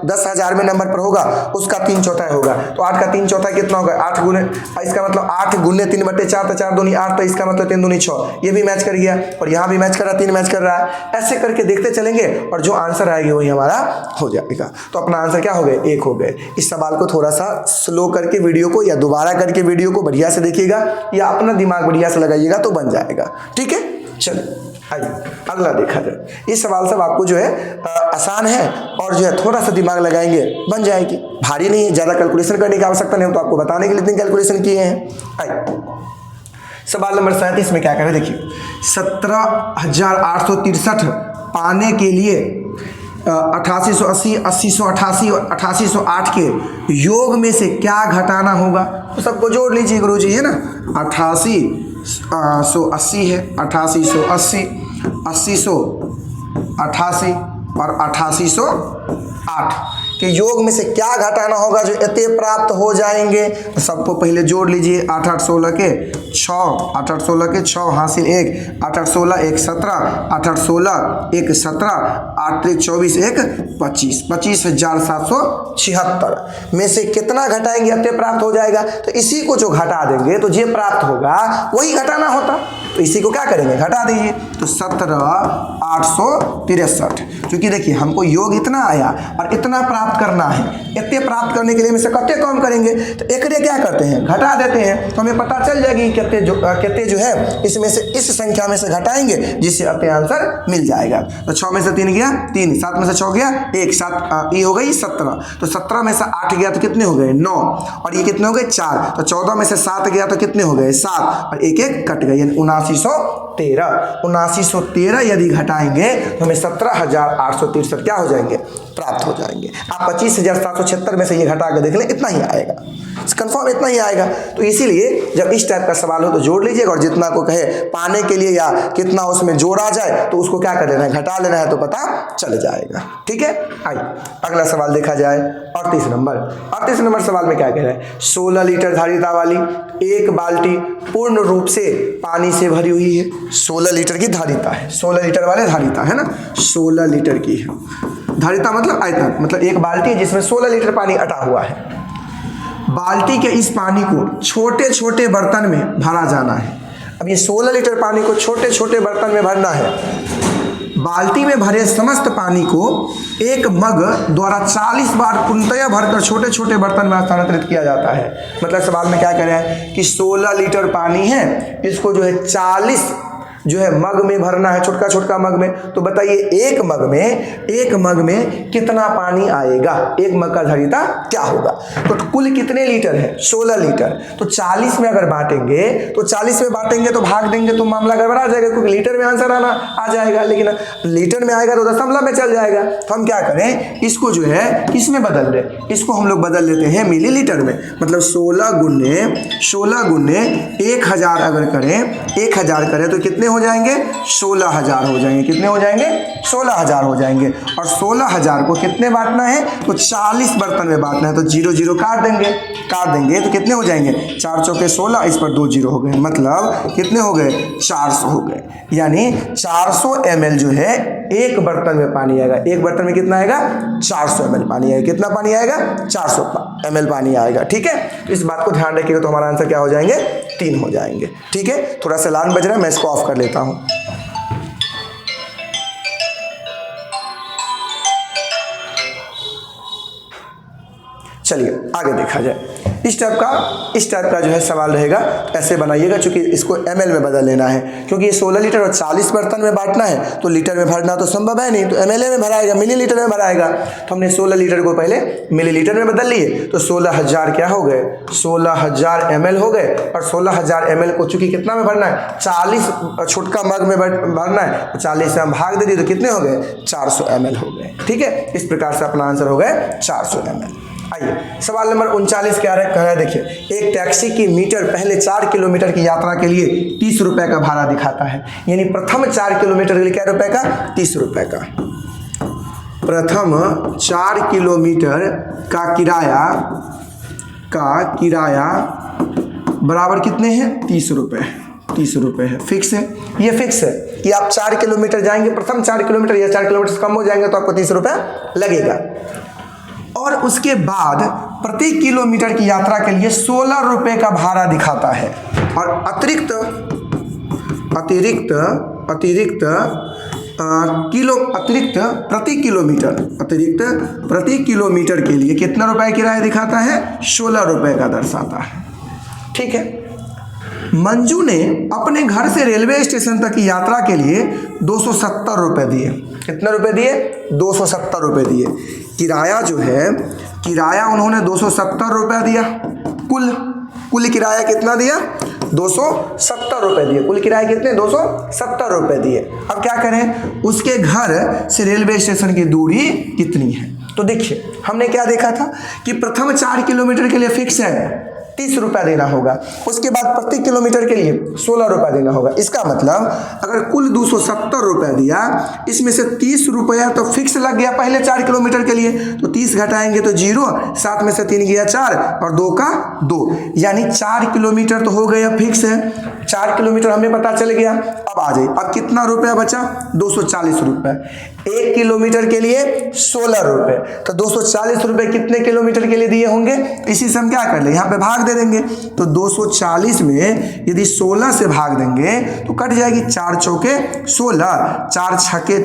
10,000वें नंबर पर होगा उसका 3/4 होगा। तो 8 का 3/4 कितना होगा, 8 गुने, इसका मतलब 8 गुने 3/4, तो 4 दूनी 8, तो इसका मतलब 3 दूनी 6, ये भी मैच कर गया, और यहाँ भी मैच कर रहा, 3 मैच कर रहा है। ऐसे करके देखते चलेंगे और जो आंसर आएगी वही हमारा हो जाएगा। तो अपना आंसर क्या हो गए, 1 हो गए। इस सवाल को थोड़ा सा स्लो करके वीडियो को या दोबारा करके वीडियो को बढ़िया से देखिएगा या अपना दिमाग बढ़िया से लगाइएगा तो बन जाएगा। ठीक है, चलिए आइए अगला देखा जाए। ये सवाल सब आपको जो है आसान है और जो है थोड़ा सा दिमाग लगाएंगे बन जाएगी, भारी नहीं है, ज़्यादा कैलकुलेशन करने की आवश्यकता नहीं हो, तो आपको बताने के लिए इतनी कैलकुलेशन किए हैं। आइए सवाल नंबर 37 में क्या करें, देखिए 17,863 पाने के लिए 8880, 8088 और 8808 के योग में से क्या घटाना होगा? तो सबको जोड़ लीजिए गुरुजी, है ना। 8880 है, 8880, 8088 और 8808 के योग में से क्या घटाना होगा जो इतने प्राप्त हो जाएंगे? तो सबको पहले जोड़ लीजिए। 8 8 16 के 6, 8 8 16 के 6 हासिल 1, 8 8 16 1 17, 8 8 16 1 17, 8 3 24 1 25, 25,776 में से कितना घटाएंगे इतने प्राप्त हो जाएगा? तो इसी को जो घटा देंगे तो जो प्राप्त होगा वही घटाना होता, तो इसी को क्या करेंगे? घटा दीजिए। तो 17,863, क्योंकि देखिए हमको योग इतना आया और इतना प्राप्त करना है, इतने प्राप्त करने के लिए में से कितने कम करेंगे? तो एक क्या करते हैं? घटा देते हैं, तो हमें पता चल जाएगी कितने जो है इसमें से इस संख्या में से घटाएंगे जिससे अपने आंसर मिल जाएगा। तो 6 में से 3 गया 3, 7 में से 6 गया 1, 7 ये हो गई 17, तो 17 में से 8 गया तो कितने हो गए? 9, और ये कितने हो गए? 4, तो 14 में से 7 गया तो कितने हो गए? 7, और 1 1 कट गए, यानी 7913। 7913 यदि घटाएंगे तो हमें 17,863 क्या हो जाएंगे? प्राप्त हो जाएंगे। आप 25,776 में से ये घटा के देख लें, इतना ही आएगा, कंफर्म इतना ही आएगा। तो इसीलिए जब इस टाइप का सवाल हो तो जोड़ लीजिएगा, और जितना को कहे पाने के लिए या कितना उसमें जोड़ा जाए तो उसको क्या कर लेना है? घटा लेना है, तो पता चल जाएगा। ठीक है, आइए अगला सवाल देखा जाए। 38 नंबर सवाल में क्या कह रहा है? 16 लीटर धारिता वाली एक बाल्टी पूर्ण रूप से पानी से भरी हुई है। 16 लीटर की धारिता है, 16 लीटर वाले धारिता है ना, 16 लीटर की है धारिता, मतलब आयतन, मतलब एक बाल्टी है जिसमें 16 लीटर पानी अटा हुआ है। बाल्टी के इस पानी को छोटे छोटे बर्तन में भरा जाना है। अब ये 16 लीटर पानी को छोटे छोटे बर्तन में भरना है। बाल्टी में भरे समस्त पानी को एक मग द्वारा 40 बार पूर्णतया भरकर छोटे छोटे बर्तन में स्थानांतरित किया जाता है। मतलब सवाल में क्या कह रहा है कि 16 लीटर पानी है, इसको जो है 40 जो है मग में भरना है, छोटका छोटका मग में। तो बताइए एक मग में कितना पानी आएगा? एक मग का धारिता क्या होगा? तो कुल कितने लीटर है? 16 लीटर। तो 40 में अगर बांटेंगे तो 40 में बांटेंगे तो भाग देंगे तो मामला गड़बड़ा जाएगा, क्योंकि लीटर में आंसर आ जाएगा, लेकिन लीटर में आएगा तो दशमलव में चल जाएगा। तो हम क्या करें? इसको जो है किस में बदल दें? इसको हम लोग बदल लेते हैं मिलीलीटर में। मतलब 16 गुने 1000 अगर करें, 1000 करें तो कितने हो जाएंगे? 16,000 हो जाएंगे। कितने हो जाएंगे? 16,000 हो जाएंगे। और 16,000 को कितने बांटना है? तो 40 बर्तन में बांटना है। तो 0 0 काट देंगे तो कितने हो जाएंगे? 4 चौके 16, इस पर 2 0 हो गए, मतलब कितने हो गए? 400 हो गए। यानी 400 ml जो है एक बर्तन में पानी आएगा। एक बर्तन में कितना आएगा? 400 ml पानी आएगा। कितना पानी आएगा? 400 ml पानी आएगा। ठीक है, इस बात को ध्यान रखिएगा, तो हमारा आंसर क्या हो जाएंगे? 3 हो जाएंगे। ठीक है, थोड़ा सा अलार्म बज रहा है, मैं इसको ऑफ कर लेता हूं। चलिए आगे देखा जाए। इस टाइप का जो है सवाल रहेगा, ऐसे बनाइएगा, क्योंकि इसको ml में बदल लेना है, क्योंकि ये 16 लीटर और 40 बर्तन में बांटना है, तो लीटर में भरना तो संभव है नहीं, तो ml में भराएगा, मिलीलीटर में भराएगा। तो हमने 16 लीटर को पहले मिलीलीटर में बदल लिए, तो 16,000 क्या हो गए? 16,000 ml हो गए। और 16,000 ml को चूंकि कितना में भरना है? 40 छोटका मग में भरना है, तो 40 से हम भाग दे दिए, तो कितने हो गए? 400 ml हो गए। ठीक है, इस प्रकार से अपना आंसर हो गए 400 ml। आइए सवाल नंबर 39 क्या कह रहा है? देखिए, एक टैक्सी की मीटर पहले 4 किलोमीटर की यात्रा के लिए 30 रुपए का भाड़ा दिखाता है। यानी प्रथम 4 किलोमीटर के लिए क्या रुपए का? 30 रुपए का। प्रथम 4 किलोमीटर का किराया बराबर कितने हैं? 30 रुपए। 30 रुपए है, फिक्स है, ये फिक्स है कि आप 4 किलोमीटर जाएंगे, प्रथम 4 किलोमीटर या 4 किलोमीटर से कम हो जाएंगे तो आपको 30 रुपए लगेगा। और उसके बाद प्रति किलोमीटर की यात्रा के लिए 16 रुपए का भाड़ा दिखाता है। और अतिरिक्त प्रति किलोमीटर के लिए कितना रुपए किराया दिखाता है? 16 रुपए का दर्शाता है। ठीक है, मंजू ने अपने घर से रेलवे स्टेशन तक की यात्रा के लिए 270 रुपए दिए। कितना रुपए दिए? 270 रुपए दिए। किराया जो है, किराया उन्होंने 270 रुपया दिया। कुल कुल किराया कितना दिया? 270 रुपये दिए। कुल किराया कितने? 270 रुपये दिए। अब क्या करें, उसके घर से रेलवे स्टेशन की दूरी कितनी है? तो देखिए हमने क्या देखा था कि प्रथम 4 किलोमीटर के लिए फिक्स है 30 रुपया देना होगा, उसके बाद प्रति किलोमीटर के लिए 16 रुपया देना होगा। इसका मतलब अगर कुल 270 रुपया दिया, इसमें से 30 रुपया तो फिक्स लग गया पहले 4 किलोमीटर के लिए, तो 30 घटाएंगे तो 0, 7 में से 3 गया 4 और 2 का 2, यानी 4 किलोमीटर तो हो गया फिक्स है। 4 किलोमीटर हमें पता चल गया। अब आ जाइए, अब कितना रुपया बचा? 240 रुपये। 1 किलोमीटर के लिए 16 रुपये, तो 240 रुपये कितने किलोमीटर के लिए दिए होंगे? इसी से हम क्या कर ले, यहाँ पे भाग दे देंगे। तो 240 में यदि 16 से भाग देंगे तो कट जाएगी, 4 चौके 16, 4 छके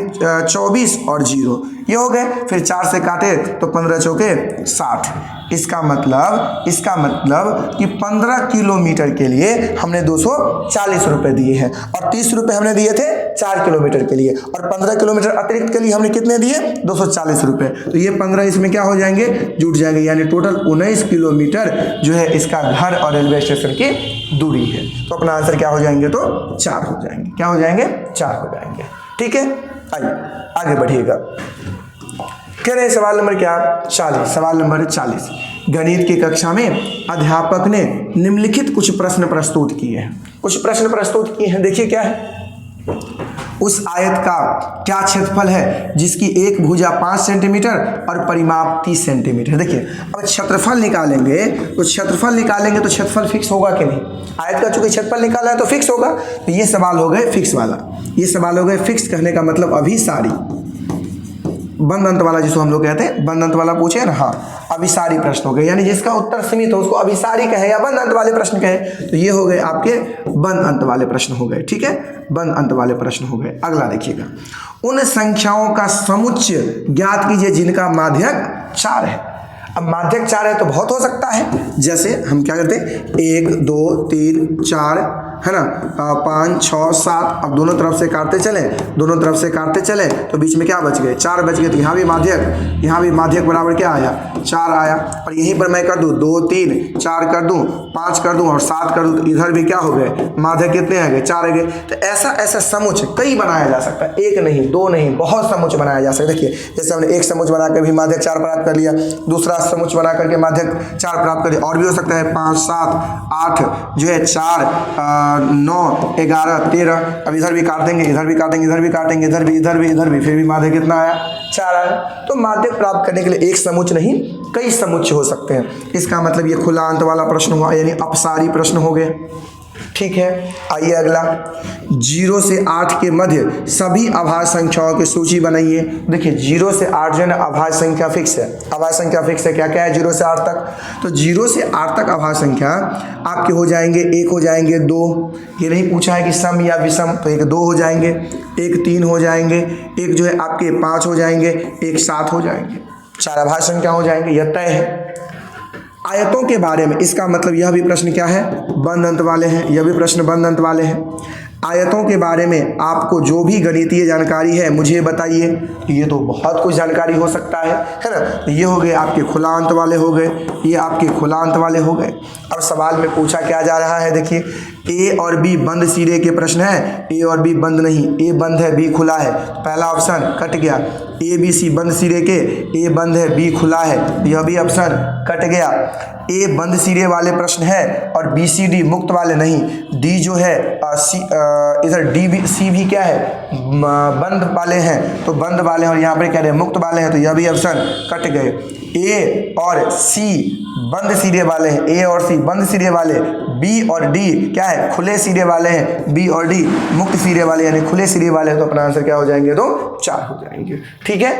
24 और 0 ये हो गए। फिर 4 से काटे तो 15 चौके 60। इसका मतलब कि 15 किलोमीटर के लिए हमने 240 रुपये दिए हैं और 30 रुपये हमने दिए थे 4 किलोमीटर के लिए, और 15 किलोमीटर अतिरिक्त के लिए हमने कितने दिए? 240 रुपये। तो ये 15 इसमें क्या हो जाएंगे? जुट जाएंगे, यानी टोटल 19 किलोमीटर जो है इसका घर और रेलवे स्टेशन की दूरी है। तो अपना आंसर क्या हो जाएंगे? तो 4 हो जाएंगे। क्या हो जाएंगे? 4 हो जाएंगे। ठीक है, आइए आगे बढ़िएगा। कह रहे हैं सवाल नंबर क्या? 40। सवाल नंबर 40, गणित की कक्षा में अध्यापक ने निम्नलिखित कुछ प्रश्न प्रस्तुत किए हैं। कुछ प्रश्न प्रस्तुत किए हैं, देखिए क्या है। उस आयत का क्या क्षेत्रफल है जिसकी एक भुजा 5 सेंटीमीटर और परिमाप 30 सेंटीमीटर? देखिए अब क्षेत्रफल निकालेंगे तो क्षेत्रफल फिक्स होगा कि नहीं? आयत का चूंकि क्षेत्रफल निकाला है तो फिक्स होगा। तो ये सवाल हो गए फिक्स वाला। ये सवाल हो गए फिक्स, कहने का मतलब अभिसारी, बंद अंत वाला जिसको हम लोग कहते हैं, बंद अंत वाला पूछे ना, हाँ अभिसारी प्रश्न हो गए, यानी जिसका उत्तर सीमित हो उसको अभिसारी कहे या बंद अंत वाले प्रश्न कहे। तो ये हो गए आपके बंद अंत वाले प्रश्न हो गए। ठीक है, बंद अंत वाले प्रश्न हो गए। अगला देखिएगा, उन संख्याओं का समुच्चय ज्ञात कीजिए जिनका माध्यक 4 है। अब माध्यक 4 है तो बहुत हो सकता है, जैसे हम क्या करते हैं 1 2 3 4 है ना, 5 6 7। अब दोनों तरफ से काटते चले तो बीच में क्या बच गए? 4 बच गए। तो यहाँ भी माध्यक बराबर क्या आया? 4 आया। और यहीं पर मैं कर दूँ 2 3 4 कर दूँ, 5 कर दूँ और 7 कर दूँ, तो इधर भी क्या हो गए? माध्यक कितने आ गए? 4 आ गए। तो ऐसा समुच्चय कई बनाया जा सकता है, 1 नहीं 2 नहीं, बहुत समुच्चय बनाया जा सकता है। देखिए जैसे हमने एक समुच्चय बना कर भी माध्यक 4 प्राप्त कर लिया, दूसरा समुच्चय बना करके माध्यक 4 प्राप्त कर लिया, और भी हो सकता है 5 7 8 जो है 4 9 11 13। अब इधर भी काट देंगे, इधर भी काटेंगे, इधर भी काटेंगे, इधर भी, फिर भी माध्यक कितना आया? 4 आया। तो माध्यक प्राप्त करने के लिए एक समुच्चय नहीं कई समुच्चय हो सकते हैं। इसका मतलब ये खुला अंत वाला प्रश्न हुआ, यानी अपसारी प्रश्न हो गए। ठीक है, आइए अगला, 0 से 8 के मध्य सभी अभाज्य संख्याओं की सूची बनाइए। देखिए 0 से 8 जो है ना अभाज्य संख्या फिक्स है। अभाज्य संख्या फिक्स है, क्या क्या है 0 से 8 तक? तो 0 से 8 तक अभाज्य संख्या आपके हो जाएंगे, 1 हो जाएंगे, 2, ये नहीं पूछा है कि सम या विषम, तो 1 2 हो जाएंगे, 1 3 हो जाएंगे, 1 जो है आपके 5 हो जाएंगे, 1 7 हो जाएंगे, 4 अभाज्य संख्या हो जाएंगे। यह तय है। आयतों के बारे में, इसका मतलब यह भी प्रश्न क्या है? बंद अंत वाले हैं। यह भी प्रश्न बंद अंत वाले हैं। आयतों के बारे में आपको जो भी गणितीय जानकारी है मुझे बताइए। ये तो बहुत कुछ जानकारी हो सकता है ना। तो ये हो गए आपके खुला अंत वाले हो गए, ये आपके खुला अंत वाले हो गए। अब सवाल में पूछा क्या जा रहा है, देखिए ए और बी बंद सिरे के प्रश्न है। ए और बी बंद नहीं, ए बंद है बी खुला है, पहला ऑप्शन कट गया। ए बी सी बंद सिरे के, ए बंद है बी खुला है, यह भी ऑप्शन कट गया। ए बंद सिरे वाले प्रश्न है और बी सी डी मुक्त वाले नहीं। डी जो है इधर डी बी सी भी क्या है? बंद वाले हैं, तो बंद वाले हैं, और यहाँ पर कह रहे हैं मुक्त वाले हैं, तो यह भी ऑप्शन कट गए। ए और सी बंद सिरे वाले हैं, ए और सी बंद सिरे वाले, बी और डी क्या है? खुले सिरे वाले हैं, बी और डी मुक्त सिरे वाले यानी खुले सिरे वाले हैं। तो अपना आंसर क्या हो जाएंगे? तो 4 हो जाएंगे। ठीक है,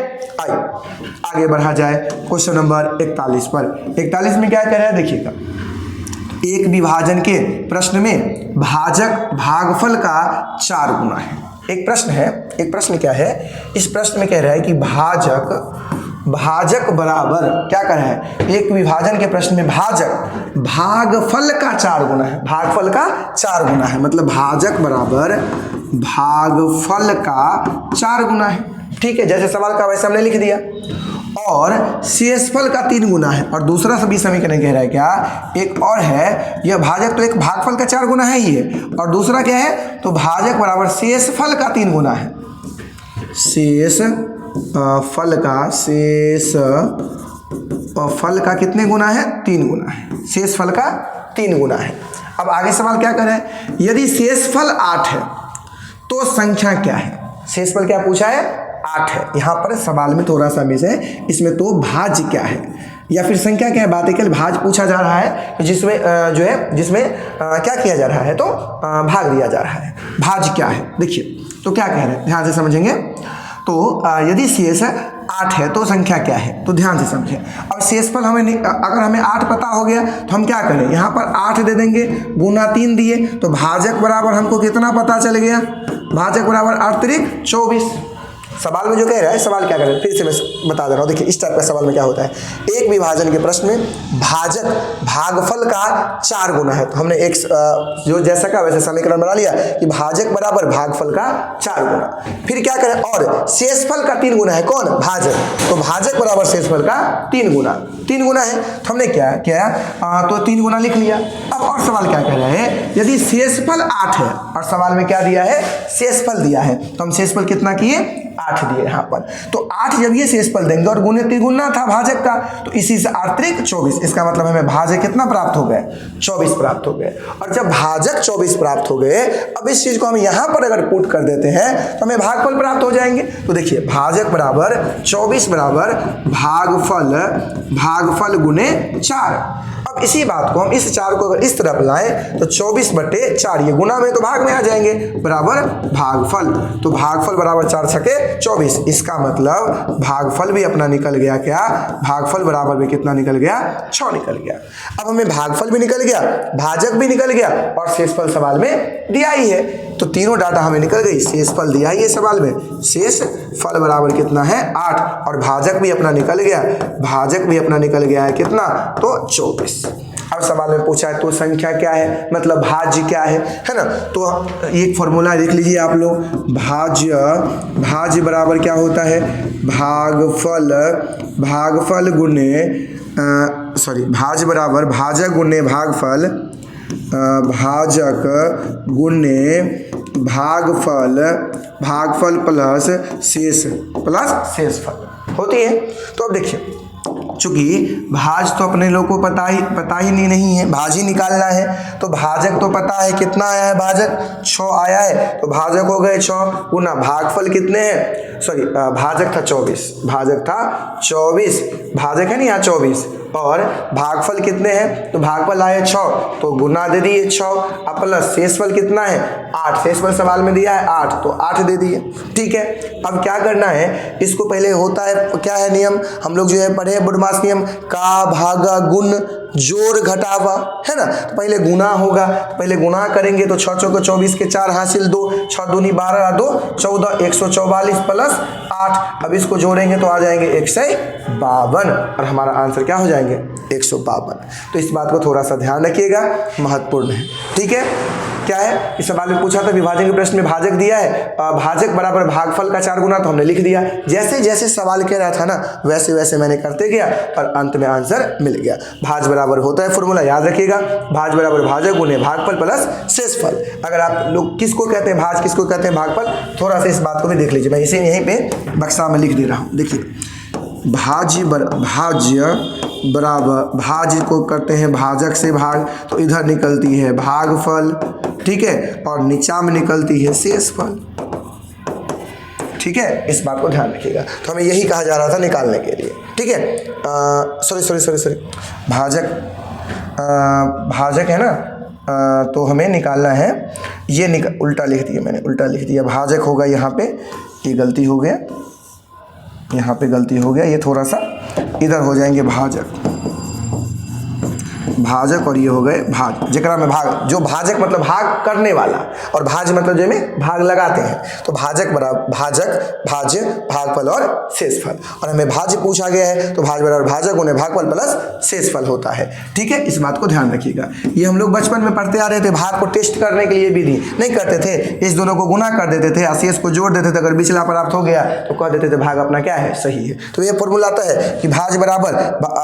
आइए आगे बढ़ा जाए क्वेश्चन नंबर 41 पर। 41 में क्या कह रहा है देखिएगा, एक विभाजन के प्रश्न में भाजक भागफल का 4 गुना है। एक प्रश्न है, एक प्रश्न क्या है? इस प्रश्न में कह रहा है कि भाजक बराबर क्या कर रहा है? एक विभाजन के प्रश्न में भाजक भागफल का 4 गुना है। भागफल का 4 गुना है, मतलब भाजक बराबर भागफल का 4 गुना है। ठीक है, जैसे सवाल का वैसे हमने लिख दिया। और शेषफल का 3 गुना है। और दूसरा सभी समीकरण कह रहा है क्या, एक और है, यह भाजक तो एक भागफल का 4 गुना है ही है, और दूसरा क्या है, तो भाजक बराबर शेषफल का 3 गुना है। फल का कितने गुना है, 3 गुना है। शेषफल का 3 गुना है। अब आगे सवाल क्या कर रहा है, यदि शेषफल 8 है तो संख्या क्या है। शेषफल क्या पूछा है, 8 है। यहाँ पर सवाल में थोड़ा सा मिस है, इसमें तो भाज्य क्या है या फिर संख्या क्या है, बात है, भाज पूछा जा रहा है जिसमें जिसमें क्या किया जा रहा है, तो भाग दिया जा रहा है। भाज क्या है, देखिए तो क्या कह रहे हैं, ध्यान से समझेंगे। तो यदि शेष 8 है तो संख्या क्या है, तो ध्यान से समझें। अब शेषफल अगर हमें 8 पता हो गया तो हम क्या करें, यहाँ पर 8 दे देंगे, गुना 3 दिए, तो भाजक बराबर हमको कितना पता चल गया, भाजक बराबर 8 त्रिक 24। सवाल में जो कह रहा है, सवाल क्या कर रहा है, फिर से मैं बता दे रहा हूँ। देखिए इस टाइप का सवाल में क्या होता है, एक विभाजन के प्रश्न में भाजक भागफल का 4 गुना है, तो हमने एक जो जैसा का वैसे समीकरण बना लिया कि भाजक बराबर भागफल का 4 गुना। फिर क्या करें, और शेषफल का 3 गुना है, कौन, भाजक, तो भाजक बराबर शेषफल का 3 गुना, 3 गुना है, तो हमने क्या किया, तो 3 गुना लिख लिया। अब और सवाल क्या कह रहा है, यदि शेषफल 8 है और सवाल में क्या दिया है, शेषफल दिया है, तो हम शेषफल कितना किए, 8 दिए यहाँ पर। तो 8 जब ये शेषफल देंगे और गुने त्रिगुना था भाजक का, तो इसी से 8 त्रिक 24, इसका मतलब हमें भाजक कितना प्राप्त हो गए, 24 प्राप्त हो गए। और जब भाजक 24 प्राप्त हो गए, अब इस चीज को हम यहाँ पर अगर पुट कर देते हैं तो हमें भागफल प्राप्त हो जाएंगे। तो देखिए भाजक बराबर 24 बराबर भागफल गुने 4। अब इसी बात को हम इस 4 को अगर इस तरफ लाएं तो 24/4, ये गुना में तो भाग में आ जाएंगे, बराबर भागफल, तो भागफल बराबर 4 छके 24। इसका मतलब भागफल भी अपना निकल गया, क्या, भागफल बराबर भी कितना निकल गया, 6 निकल गया। अब हमें भागफल भी निकल गया, भाजक भी निकल गया और शेषफल सवाल में दिया ही है, तो तीनों डाटा हमें निकल गई। शेषफल दिया ही है सवाल में, शेषफल बराबर कितना है, 8, और भाजक भी अपना निकल गया, भाजक भी अपना निकल गया है कितना, तो 24। अब सवाल में पूछा है तो संख्या क्या है, मतलब भाज्य क्या है ना। तो एक फॉर्मूला लिख लीजिए आप लोग, भाज्य बराबर क्या होता है, भागफल गुने भाज्य बराबर भाजक गुने भागफल, भाजक गुने भागफल प्लस शेषफल होती है। तो अब देखिए, चूंकि भाज तो अपने लोग को पता ही नहीं है, भाज ही निकालना है, तो भाजक तो पता है कितना आया है, भाजक 6 आया है, तो भाजक हो गए 6 गुना भागफल कितने हैं, सॉरी भाजक था 24, भाजक है ना यहाँ 24, और भागफल कितने हैं, तो भागफल आए 6, तो गुना दे दिए 6, अब प्लस शेषफल कितना है, 8, शेषफल सवाल में दिया है 8, तो 8 दे दिए। ठीक है, अब क्या करना है, इसको पहले होता है, क्या है नियम, हम लोग जो है पढ़े बुडमास नियम, का भागा गुण जोड़ घटावा, है ना। तो पहले गुना होगा, पहले गुना करेंगे तो 6 चौके 24 के 4 हासिल 2, 6 दूनी 12 2 14, 144 प्लस 8। अब इसको जोड़ेंगे तो आ जाएंगे 152, और हमारा आंसर क्या हो जाएंगे, 152। तो इस बात को थोड़ा सा ध्यान रखिएगा, महत्वपूर्ण है। ठीक है, क्या है, इस सवाल में पूछा था विभाजन के प्रश्न में भाजक दिया है, भाजक बराबर भागफल का 4 गुना, तो हमने लिख दिया। जैसे जैसे सवाल कह रहा था ना, वैसे वैसे मैंने करते गया और अंत में आंसर मिल गया। भाज बराबर होता है, फॉर्मूला याद रखिएगा, भाज बराबर भाजक गुने भागफल प्लस शेषफल। अगर आप लोग किसको कहते हैं भाज, किसको कहते हैं भागफल, थोड़ा सा इस बात को भी देख लीजिए। मैं इसे यहीं पे बक्सा में लिख दे रहा हूँ। देखिए भाज्य बराबर, भाज्य को करते हैं भाजक से भाग, तो इधर निकलती है भागफल, ठीक है, और नीचा में निकलती है शेषफल। ठीक है, इस बात को ध्यान रखिएगा। तो हमें यही कहा जा रहा था निकालने के लिए। ठीक है, सॉरी भाजक है ना, तो हमें निकालना है, ये उल्टा लिख दिया मैंने, उल्टा लिख दिया, भाजक होगा यहाँ पे, ये गलती हो गया, यहाँ पे गलती हो गया, ये थोड़ा सा इधर हो जाएंगे भाजक, भाजक और ये हो गए भाग, जेकरा में भाग, जो भाजक मतलब भाग करने वाला और भाज मतलब जो में भाग लगाते हैं, तो भाजक बराबर भाजक, भाज्य, भागफल और शेषफल। और हमें भाज्य पूछा गया है तो भाज बराबर भाजक उन्हें भागफल प्लस शेषफल होता है। ठीक है, इस बात को ध्यान रखिएगा। ये हम लोग बचपन में पढ़ते आ रहे थे, भाग को टेस्ट करने के लिए विधि नहीं करते थे, इस दोनों को गुना कर देते थे, शेष को जोड़ देते थे, अगर बिचला प्राप्त हो गया तो कह देते थे भाग अपना क्या है, सही है। तो ये फॉर्मूला आता है कि भाज बराबर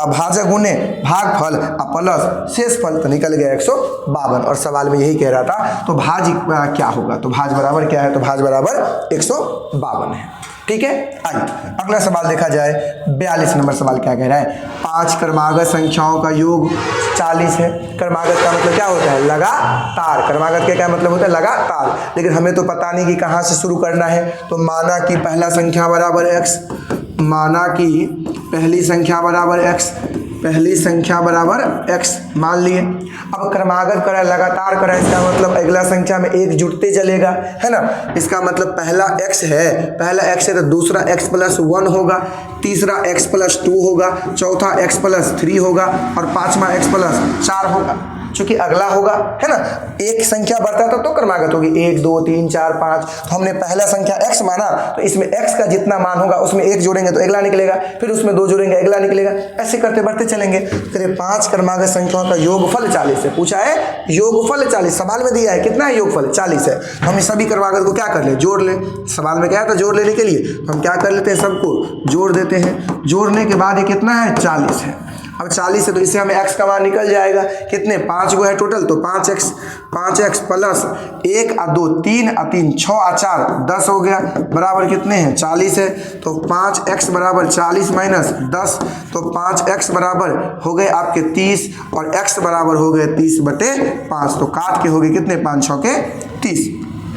भाजक गुने भागफल प्लस शेषफल, तो निकल गया 152। और सवाल में यही कह रहा था, तो भाज क्या होगा, तो भाज बराबर क्या है, तो भाज बराबर 152 है। ठीक है, आइए अगला सवाल देखा जाए। 42 नंबर सवाल क्या कह रहा है, 5 क्रमागत संख्याओं का योग 40 है। क्रमागत का मतलब क्या होता है, लगातार। क्रमागत का क्या मतलब होता है, लगातार। लेकिन हमें तो पता नहीं कि कहाँ से शुरू करना है, तो माना कि पहला संख्या बराबर x, माना कि पहली संख्या बराबर x, पहली संख्या बराबर x मान लिए। अब क्रमागत करें, लगातार करें, इसका मतलब अगला संख्या में एक जुड़ते चलेगा, है ना। इसका मतलब पहला x है, पहला x है तो दूसरा x प्लस 1 होगा, तीसरा x प्लस 2 होगा, चौथा x प्लस 3 होगा और पांचवा x प्लस 4 होगा, चूंकि अगला होगा, है ना। एक संख्या बढ़ता था तो क्रमागत होगी 1 2 3 4 5। तो हमने पहला संख्या x माना, तो इसमें x का जितना मान होगा उसमें 1 जोड़ेंगे तो अगला निकलेगा, फिर उसमें 2 जोड़ेंगे अगला निकलेगा, ऐसे करते बढ़ते चलेंगे। तो 5 क्रमागत संख्याओं का योगफल 40 है। पूछा है योगफल 40, सवाल में दिया है कितना है योगफल 40 है। तो हम सभी क्रमागत को क्या कर ले, जोड़ ले। सवाल में क्या है, तो जोड़ लेने के लिए तो हम क्या कर लेते हैं, सबको जोड़ देते हैं। जोड़ने के बाद ये कितना है, 40 है। अब 40 है तो इससे हमें x का मान निकल जाएगा, कितने 5 गो है टोटल, तो 5x प्लस 1 और 2 3 और 3 6 और 4 10 हो गया, बराबर कितने हैं 40 है। तो 5x बराबर 40 माइनस 10, तो 5x बराबर हो गए आपके 30 और x बराबर हो गए 30/5। तो काट के हो गए कितने, 5 6 के 30,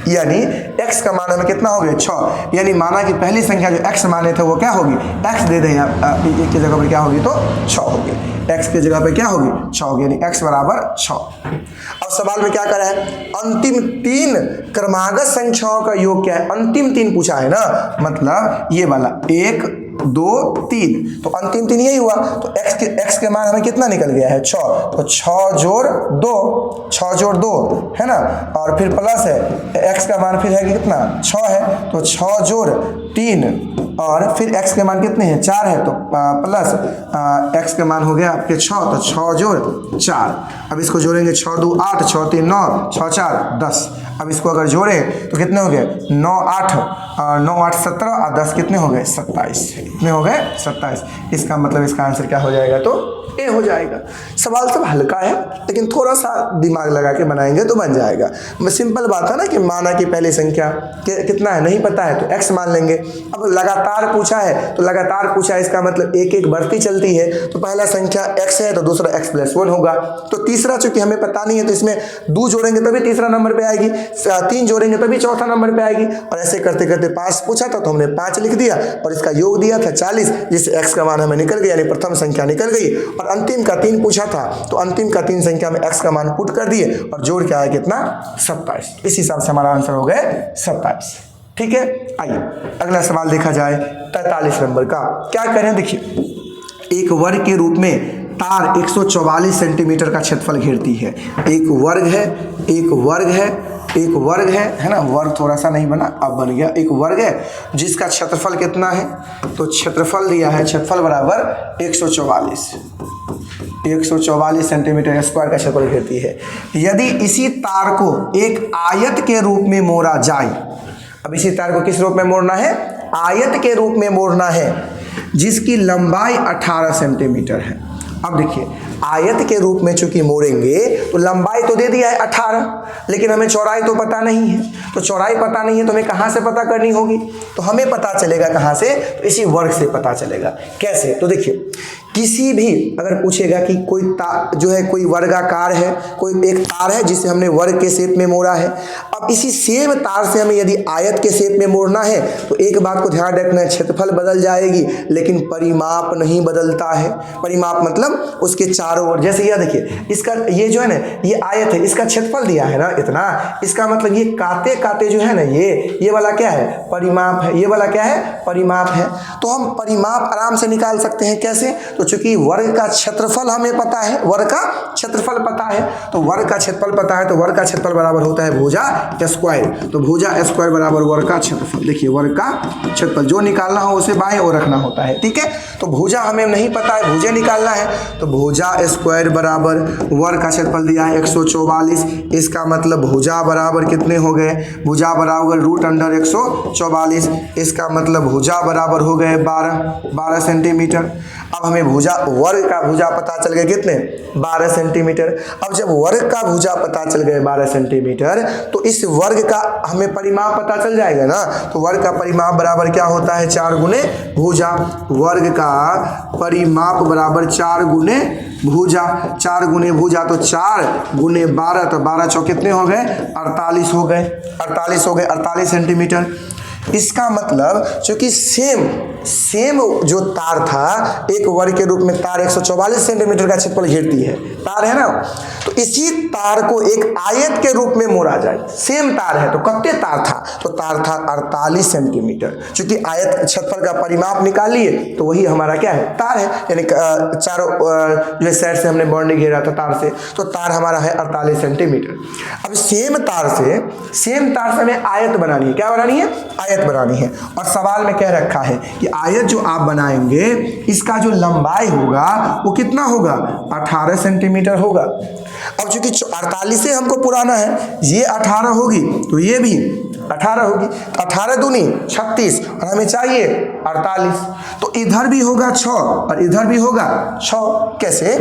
यानी x का मान हमें कितना हो गया 6। यानी माना कि पहली संख्या जो x माने थे वो क्या होगी, x दे दें एक की जगह पर क्या होगी, तो 6 होगी। x की जगह पे क्या होगी, 6 होगी, यानी x बराबर 6। अब सवाल में क्या करा है, अंतिम 3 क्रमागत संख्याओं का योग क्या है, अंतिम 3 पूछा है ना, मतलब ये वाला 1 2 3, तो अंतिम 3 यही हुआ। तो x के मान हमें कितना निकल गया है 6, तो 6 जोड़ 2, 6 जोड़ 2 है ना, और फिर प्लस है x का मान फिर है कि कितना 6 है, तो 6 जोड़ 3 और फिर x के मान कितने हैं 4 है, तो प्लस x के मान हो गया आपके 6, तो 6 जोड़ 4। अब इसको जोड़ेंगे 6 2 8, 6 3 9, 6 4 10। अब इसको अगर जोड़ें तो कितने हो गए 9 8 17 और 10 कितने हो गए 27, कितने हो गए 27। इसका मतलब इसका आंसर क्या हो जाएगा, तो ए हो जाएगा। सवाल सब हल्का है लेकिन थोड़ा सा दिमाग लगा के बनाएंगे तो बन जाएगा। सिंपल बात है ना कि माना कि पहली संख्या कितना है नहीं पता है तो x मान लेंगे। अब लगातार पूछा है तो लगातार पूछा है, इसका मतलब एक एक बढ़ती चलती है, तो पहला संख्या x है तो दूसरा x प्लस 1 होगा। तो तीसरा चूंकि हमें पता नहीं है तो इसमें 2 जोड़ेंगे तभी तीसरा नंबर पे आएगी, 3 जोड़ेंगे तभी चौथा नंबर पे आएगी, और ऐसे करते करते 5 पूछा था तो हमने 5 लिख दिया और इसका योग दिया था 40, जिससे x का मान हमें निकल गया, यानी प्रथम संख्या निकल गई। और अंतिम का 3 पूछा था तो अंतिम का 3 संख्या में x का मान पुट कर दिए और जोड़ के आया कितना 27। इस हिसाब से हमारा आंसर हो गया 27। ठीक है, आइए अगला सवाल देखा जाए 43 नंबर का। क्या करें, देखिए एक वर्ग के रूप में तार 144 सेंटीमीटर का क्षेत्रफल घेरती है। एक वर्ग है, एक वर्ग है, एक वर्ग है ना, वर्ग थोड़ा सा नहीं बना अब बन गया। एक वर्ग है जिसका क्षेत्रफल कितना है, तो क्षेत्रफल दिया है, क्षेत्रफल बराबर 144 सेंटीमीटर स्क्वायर का क्षेत्रफल घेरती है। यदि इसी तार को एक आयत के रूप में मोड़ा जाए, अब इसी तार को किस रूप में मोड़ना है, आयत के रूप में मोड़ना है, जिसकी लंबाई 18 सेंटीमीटर है। अब देखिए आयत के रूप में चूंकि मोड़ेंगे तो लंबाई तो दे दिया है 18, लेकिन हमें चौड़ाई तो पता नहीं है। तो चौड़ाई पता नहीं है तो हमें कहाँ से पता करनी होगी, तो हमें पता चलेगा कहाँ से, तो इसी वर्ग से पता चलेगा। कैसे, तो देखिए किसी भी अगर पूछेगा कि कोई तार जो है, कोई वर्गाकार है, कोई एक तार है जिसे हमने वर्ग के शेप में मोड़ा है। अब इसी सेम तार से हमें यदि आयत के शेप में मोड़ना है तो एक बात को ध्यान रखना है, क्षेत्रफल बदल जाएगी लेकिन परिमाप नहीं बदलता है। परिमाप मतलब उसके चारों चारों ओर, जैसे यह देखिए इसका ये जो है ना ये आयत है, इसका क्षेत्रफल दिया है ना इतना, इसका मतलब ये काते काते जो है ना ये वाला क्या है परिमाप है, ये वाला क्या है परिमाप है। तो हम परिमाप आराम से निकाल सकते हैं। कैसे? तो चूंकि वर्ग का क्षेत्रफल हमें पता है, वर्ग का क्षेत्रफल पता है, तो वर्ग का क्षेत्रफल पता है, तो वर्ग का क्षेत्रफल बराबर होता है भुजा स्क्वायर। तो भुजा स्क्वायर बराबर वर्ग का क्षेत्रफल। देखिए वर्ग का क्षेत्रफल जो निकालना हो उसे बाएं ओर रखना होता है, ठीक है। तो भुजा हमें नहीं पता है, भुजा निकालना है, तो भुजा स्क्वायर बराबर वर्ग का क्षेत्रफल दिया है 144। इसका मतलब भुजा बराबर कितने हो गए, भुजा बराबर √144। इसका मतलब भुजा बराबर हो गए 12 सेंटीमीटर। अब हमें भुजा वर्ग का भुजा पता चल गए कितने 12 सेंटीमीटर। अब जब वर्ग का भुजा पता चल गए 12 सेंटीमीटर, तो इस वर्ग का हमें परिमाप पता चल जाएगा ना। तो वर्ग का परिमाप बराबर क्या होता है 4 गुने भुजा। वर्ग का परिमाप बराबर 4 गुने भुजा, 4 गुने भुजा, तो 4 गुने 12, तो 12 चौक कितने हो गए 48 हो गए, 48 सेंटीमीटर। इसका मतलब चूंकि सेम जो तार था एक वर्ग के रूप में तार 144 सेंटीमीटर का क्षेत्रफल घेरती है, तार है ना, तो इसी तार को एक आयत के रूप में मोड़ा जाए। सेम तार है तो कितने तार था, तो तार था 48 सेंटीमीटर। चूंकि आयत क्षेत्रफल का परिमाप निकालिए तो वही हमारा क्या है तार है, यानी चारों जो साइड से हमने बाउंड्री घेरा था तार से, तो तार हमारा है 48 सेंटीमीटर। अब सेम तार से हमें आयत बनानी है। क्या बनानी है? आयत बनानी है। और सवाल में कह रखा है कि आयत जो आप बनाएंगे इसका जो लंबाई होगा वो कितना होगा 18 सेंटीमीटर होगा। अब चूंकि 48 से हमको पुराना है, ये 18 होगी तो ये भी 18 होगी, तो 18 दूनी 36 और हमें चाहिए 48। तो इधर भी होगा 6 और इधर भी होगा 6। कैसे?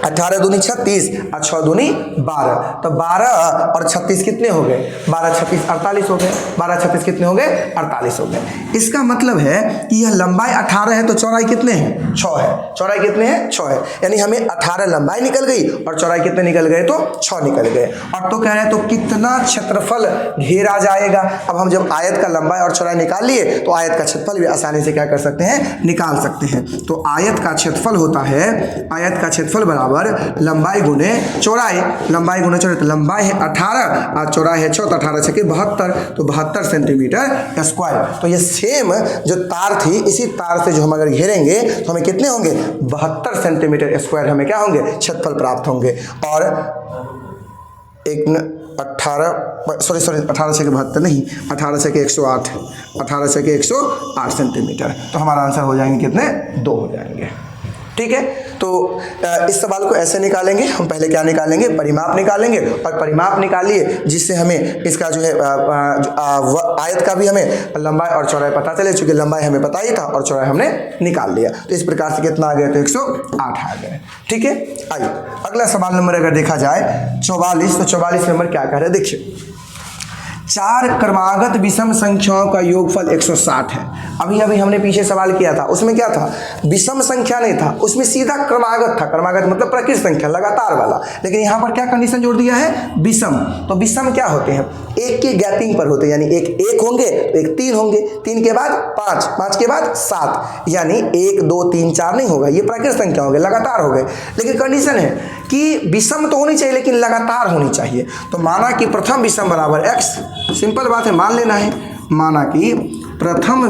18 दूनी 36 और 6 दूनी 12, तो 12 और 36 कितने हो गए 12 36 48 हो गए, 12 36 कितने हो गए 48 हो गए। इसका मतलब है कि यह लंबाई 18 है तो चौड़ाई कितने हैं 6 है, चौड़ाई कितने हैं 6 है, यानी हमें 18 लंबाई निकल गई और चौड़ाई कितने निकल गए तो 6 निकल गए। और तो कह रहे हैं तो कितना क्षेत्रफल घेरा जाएगा। अब हम जब आयत का लंबाई और चौड़ाई निकाल लिए तो आयत का क्षेत्रफल भी आसानी से क्या कर सकते हैं निकाल सकते हैं। तो आयत का क्षेत्रफल होता है, आयत का क्षेत्रफल बराबर लंबाई गुने चौड़ाई, लंबाई गुने चौड़ाई, तो लंबाई है 18 और चौड़ाई है 6, तो 18 6 72, तो 72 सेंटीमीटर स्क्वायर। तो ये सेम जो तार थी इसी तार से जो हम अगर घेरेंगे तो हमें कितने होंगे 72 सेंटीमीटर स्क्वायर हमें क्या होंगे क्षेत्रफल प्राप्त होंगे। और 18 6 के 72 नहीं, 18 6 के 108, 18 6 के 108 सेंटीमीटर। तो हमारा आंसर हो जाएंगे कितने 2 हो जाएंगे। ठीक है, तो इस सवाल को ऐसे निकालेंगे हम। पहले क्या निकालेंगे परिमाप निकालेंगे, और परिमाप निकालिए जिससे हमें इसका जो है आयत का भी हमें लंबाई और चौड़ाई पता चले। चूंकि लंबाई हमें पता ही था और चौड़ाई हमने निकाल लिया, तो इस प्रकार से कितना आ गया तो 108 आ गए। ठीक है, आइए अगला सवाल नंबर अगर देखा जाए 44, तो 44 नंबर क्या कह रहे हैं देखिए। 4 क्रमागत विषम संख्याओं का योगफल 160 है। अभी हमने पीछे सवाल किया था, उसमें क्या था विषम संख्या नहीं था, उसमें सीधा क्रमागत था। क्रमागत मतलब प्रकृत संख्या लगातार वाला, लेकिन यहाँ पर क्या कंडीशन जोड़ दिया है विषम। तो विषम क्या होते हैं एक के गैपिंग पर होते हैं, यानी एक होंगे तो एक 3 होंगे, 3 के बाद 5, 5 के बाद 7, यानी 1 2 3 4 नहीं होगा, ये प्रकृत संख्या हो गए लगातार हो गए। लेकिन कंडीशन है कि विषम तो होनी चाहिए लेकिन लगातार होनी चाहिए। तो माना कि प्रथम विषम बराबर x, सिंपल बात है मान लेना है। माना कि प्रथम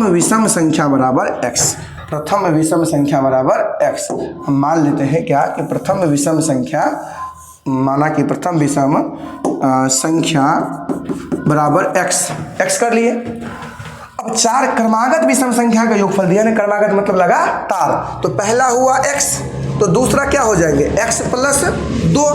विषम संख्या बराबर x, प्रथम विषम संख्या बराबर x। हम मान लेते हैं क्या कि प्रथम विषम संख्या, माना कि प्रथम विषम संख्या बराबर x कर लिए। अब 4 क्रमागत विषम संख्या का योगफल दिया ना, क्रमागत मतलब लगातार, तो पहला हुआ x, तो दूसरा क्या हो जाएंगे x प्लस 2,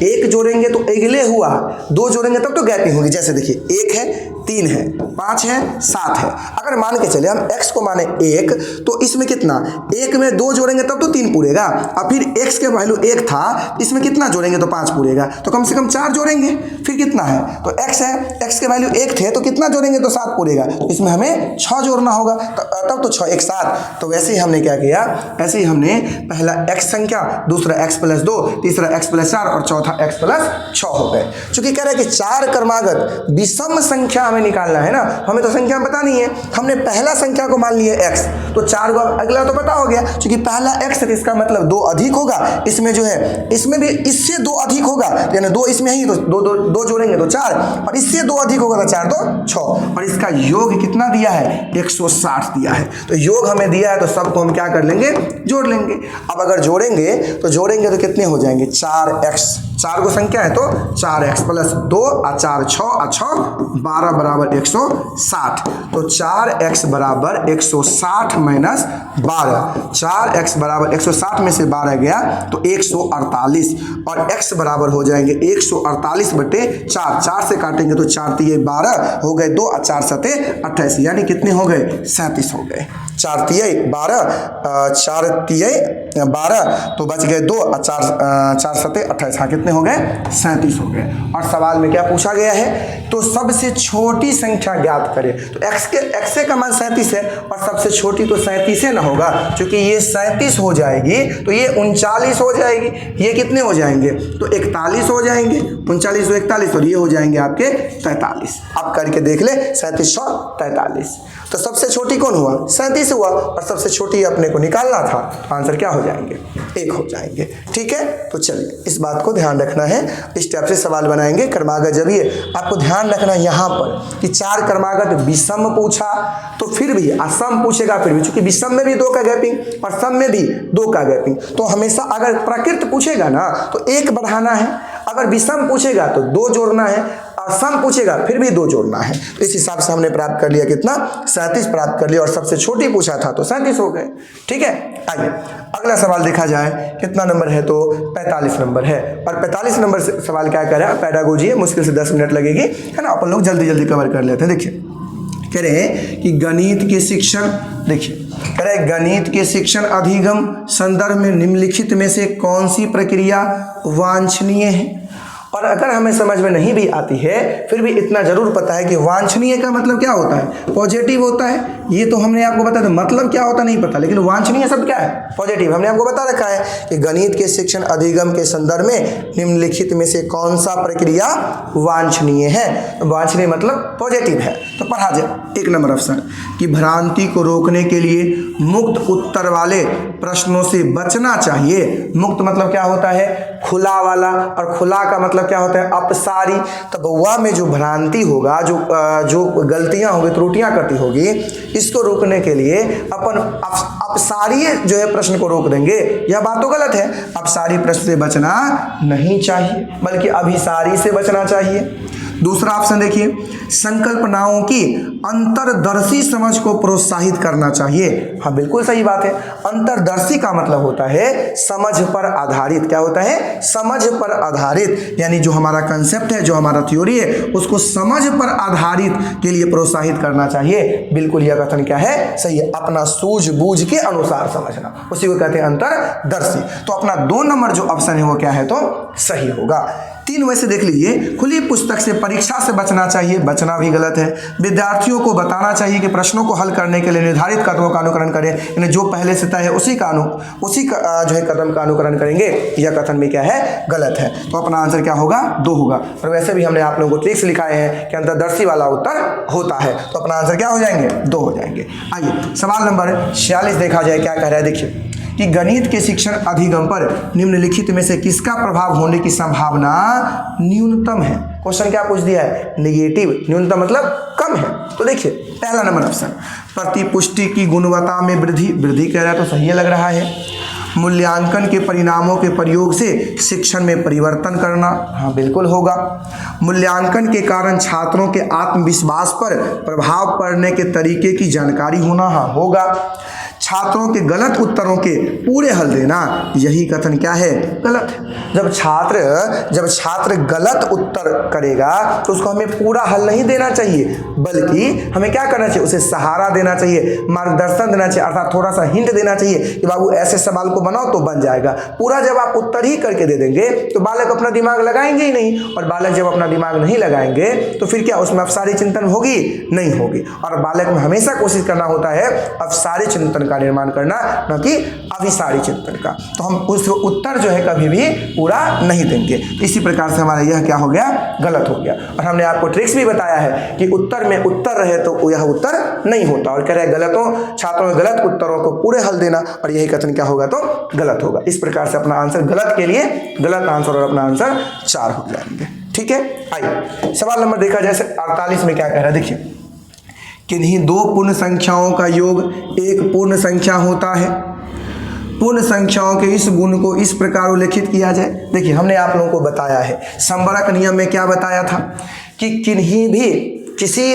1 जोड़ेंगे तो अगले हुआ, 2 जोड़ेंगे तब तो गैपिंग होगी। जैसे देखिए 1 है 3 है 5 है 7 है, अगर मान के चले हम x को माने 1, तो इसमें कितना 1 में 2 जोड़ेंगे तब तो 3 पूरेगा, और फिर x के वैल्यू 1 था, इसमें कितना जोड़ेंगे तो 5 पूरेगा, तो कम से कम 4 जोड़ेंगे। फिर कितना है तो x है, x के वैल्यू 1 थे तो कितना जोड़ेंगे तो 7 पूरेगा, तो इसमें हमें 6 जोड़ना होगा, तब तो 6 1 7। तो वैसे ही हमने क्या किया, ऐसे ही हमने पहला x संख्या, दूसरा x + 2, तीसरा x + 4 और चौथा x + 6 हो गए। चूंकि कह रहा है कि 4 क्रमागत विषम संख्या हमें निकालना है ना, हमें तो संख्या पता नहीं है, हमने पहला संख्या को मान लिए x, तो 4 को अगला तो पता हो गया, क्योंकि पहला x है इसका मतलब 2 अधिक होगा, इसमें जो है इसमें भी इससे 2 अधिक होगा, यानी 2 इसमें ही तो 2 जोड़ेंगे तो 4, और इससे 2 अधिक होगा तो 4 तो 6, और इसका योग कितना दिया है 160 दिया है। तो योग हमें दिया है तो सबको हम क्या कर लेंगे, जोड़ लेंगे। अब अगर जोड़ेंगे तो कितने हो जाएंगे 4x, 4 को संख्या है तो 4x + 2 और 4 6 और 6 12 बराबर 160, तो 4x बराबर 160 माइनस 12, 4x बराबर 160 में से 12 गया तो 148, और x बराबर हो जाएंगे 148 बटे 4, 4 से काटेंगे तो 4 तिये 12 हो गए 2 और 4 सते 28, यानी कितने हो गए 37 हो गए। 4 तिये 12, 4 तिये 12 तो बच गए 2 और 4 सते 28, हाँ कितने हो गए 37 हो गए। और सवाल में क्या पूछा गया है, तो सबसे छोटी संख्या ज्ञात करें, तो x का मान 37 है और सबसे छोटी तो 37 ना होगा, क्योंकि ये 37 हो जाएगी तो ये 39 हो जाएगी, ये कितने हो जाएंगे तो 41 हो जाएंगे, 39 और 41, और ये हो जाएंगे आपके 43। आप करके देख ले 37 और 43, तो सबसे छोटी कौन हुआ 37 हुआ, और सबसे छोटी अपने को निकालना था, तो आंसर क्या हो जाएंगे 1 हो जाएंगे। ठीक है, तो चलिए इस बात को ध्यान रखना है, इस टाइप से सवाल बनाएंगे क्रमागत। जब ये आपको ध्यान रखना है यहाँ पर कि 4 क्रमागत विषम पूछा तो फिर भी, असम पूछेगा फिर भी, चूंकि विषम में भी 2 का गैपिंग और सम में भी 2 का गैपिंग, तो हमेशा अगर प्रकृत पूछेगा ना तो 1 बढ़ाना है, अगर विषम पूछेगा तो 2 जोड़ना है, सम पूछेगा फिर भी 2 जोड़ना है। तो इस हिसाब से हमने प्राप्त कर लिया कितना 37 प्राप्त कर लिया, और सबसे छोटी पूछा था तो 37 हो गए। ठीक है, आइए अगला सवाल देखा जाए, कितना नंबर है तो 45 नंबर है, और 45 नंबर से सवाल क्या कर रहा है, पैडागोजी है, मुश्किल से 10 मिनट लगेगी, है ना, अपन लोग जल्दी जल्दी कवर कर लेते हैं। देखिए कह रहे हैं कि गणित के शिक्षण, देखिए कह रहे हैं गणित के शिक्षण अधिगम संदर्भ में निम्नलिखित में से कौन सी प्रक्रिया वांछनीय है। और अगर हमें समझ में नहीं भी आती है फिर भी इतना जरूर पता है कि वांछनीय का मतलब क्या होता है, पॉजिटिव होता है, ये तो हमने आपको बता दिया, मतलब क्या होता नहीं पता, लेकिन वांछनीय शब्द क्या है, पॉजिटिव। हमने आपको बता रखा है कि गणित के शिक्षण अधिगम के संदर्भ में निम्नलिखित में से कौन सा प्रक्रिया वांछनीय है, वांछनीय मतलब पॉजिटिव है। तो पढ़ा जाए 1 नंबर ऑप्शन कि भ्रांति को रोकने के लिए मुक्त उत्तर वाले प्रश्नों से बचना चाहिए। मुक्त मतलब क्या होता है, खुला वाला, और खुला का मतलब क्या होता है, अपसारी। तो बउआ में जो भ्रांति होगा, जो गलतियां होंगी, त्रुटियां करती होगी, इसको रोकने के लिए अपन अपसारी जो है प्रश्न को रोक देंगे। यह बात तो गलत है, अपसारी प्रश्न से बचना नहीं चाहिए बल्कि अभिसारी से बचना चाहिए। दूसरा ऑप्शन देखिए, संकल्पनाओं की अंतर्दर्शी समझ को प्रोत्साहित करना चाहिए। हाँ बिल्कुल सही बात है, अंतर्दर्शी का मतलब होता है समझ पर आधारित। क्या होता है, समझ पर आधारित, यानी जो हमारा कंसेप्ट है, जो हमारा थ्योरी है, उसको समझ पर आधारित के लिए प्रोत्साहित करना चाहिए। बिल्कुल यह कथन क्या है, सही है, अपना सूझबूझ के अनुसार समझना, उसी को कहते हैं अंतर्दर्शी। तो अपना 2 नंबर जो ऑप्शन है वो क्या है तो सही होगा। 3 वैसे देख लीजिए, खुली पुस्तक से परीक्षा से बचना चाहिए, बचना भी गलत है। विद्यार्थियों को बताना चाहिए कि प्रश्नों को हल करने के लिए निर्धारित कदमों का अनुकरण करें, यानी जो पहले से तय है उसी का जो है कदम का अनुकरण करेंगे, यह कथन भी क्या है, गलत है। तो अपना आंसर क्या होगा 2 होगा। और वैसे भी हमने आप लोगों को ट्रिक्स लिखाए हैं कि अंतर्दर्शी वाला उत्तर होता है, तो अपना आंसर क्या हो जाएंगे 2 हो जाएंगे। आइए सवाल नंबर 46 देखा जाए, क्या कह रहा है, देखिए कि गणित के शिक्षण अधिगम पर निम्नलिखित में से किसका प्रभाव होने की संभावना न्यूनतम है। क्वेश्चन क्या पूछ दिया है, नेगेटिव, न्यूनतम मतलब कम है। तो देखिए पहला नंबर ऑप्शन, प्रतिपुष्टि की गुणवत्ता में वृद्धि कह रहा है तो सही लग रहा है। मूल्यांकन के परिणामों के प्रयोग से शिक्षण में परिवर्तन करना, हाँ बिल्कुल होगा। मूल्यांकन के कारण छात्रों के आत्मविश्वास पर प्रभाव पड़ने के तरीके की जानकारी होना, हाँ होगा। छात्रों के गलत उत्तरों के पूरे हल देना, यही कथन क्या है? गलत। जब छात्र गलत उत्तर करेगा तो उसको हमें पूरा हल नहीं देना चाहिए, बल्कि हमें क्या करना चाहिए? उसे सहारा देना चाहिए, मार्गदर्शन देना चाहिए, अर्थात थोड़ा सा हिंट देना चाहिए कि बाबू ऐसे सवाल को बनाओ तो बन जाएगा। पूरा जब आप उत्तर ही करके दे देंगे तो बालक अपना दिमाग लगाएंगे ही नहीं, और बालक जब अपना दिमाग नहीं लगाएंगे तो फिर क्या उसमें अवसारी चिंतन होगी? नहीं होगी। और बालक में हमेशा कोशिश करना होता है अवसारी चिंतन का निर्माण करना, न कि अभिसारी चिंतन का। तो हम उस उत्तर जो है कभी भी पूरा नहीं देंगे। इसी प्रकार से हमारा यह क्या हो गया? गलत हो गया। और हमने आपको ट्रिक्स भी बताया है कि उत्तर में उत्तर रहे तो यह उत्तर नहीं होता, और कह रहे छात्रों में गलत उत्तरों को पूरे हल देना, और यही कथन क्या होगा? तो गलत होगा। इस प्रकार से अपना आंसर गलत के लिए गलत आंसर और अपना आंसर 4 हो जाएंगे। ठीक है, आइए सवाल नंबर देखा जाए 48 में क्या कह रहा है, देखिए। किन्हीं दो पूर्ण संख्याओं का योग एक पूर्ण संख्या होता है। पूर्ण संख्याओं के इस गुण को इस प्रकार उल्लेखित किया जाए। देखिए, हमने आप लोगों को बताया है संबरक नियम में क्या बताया था कि किसी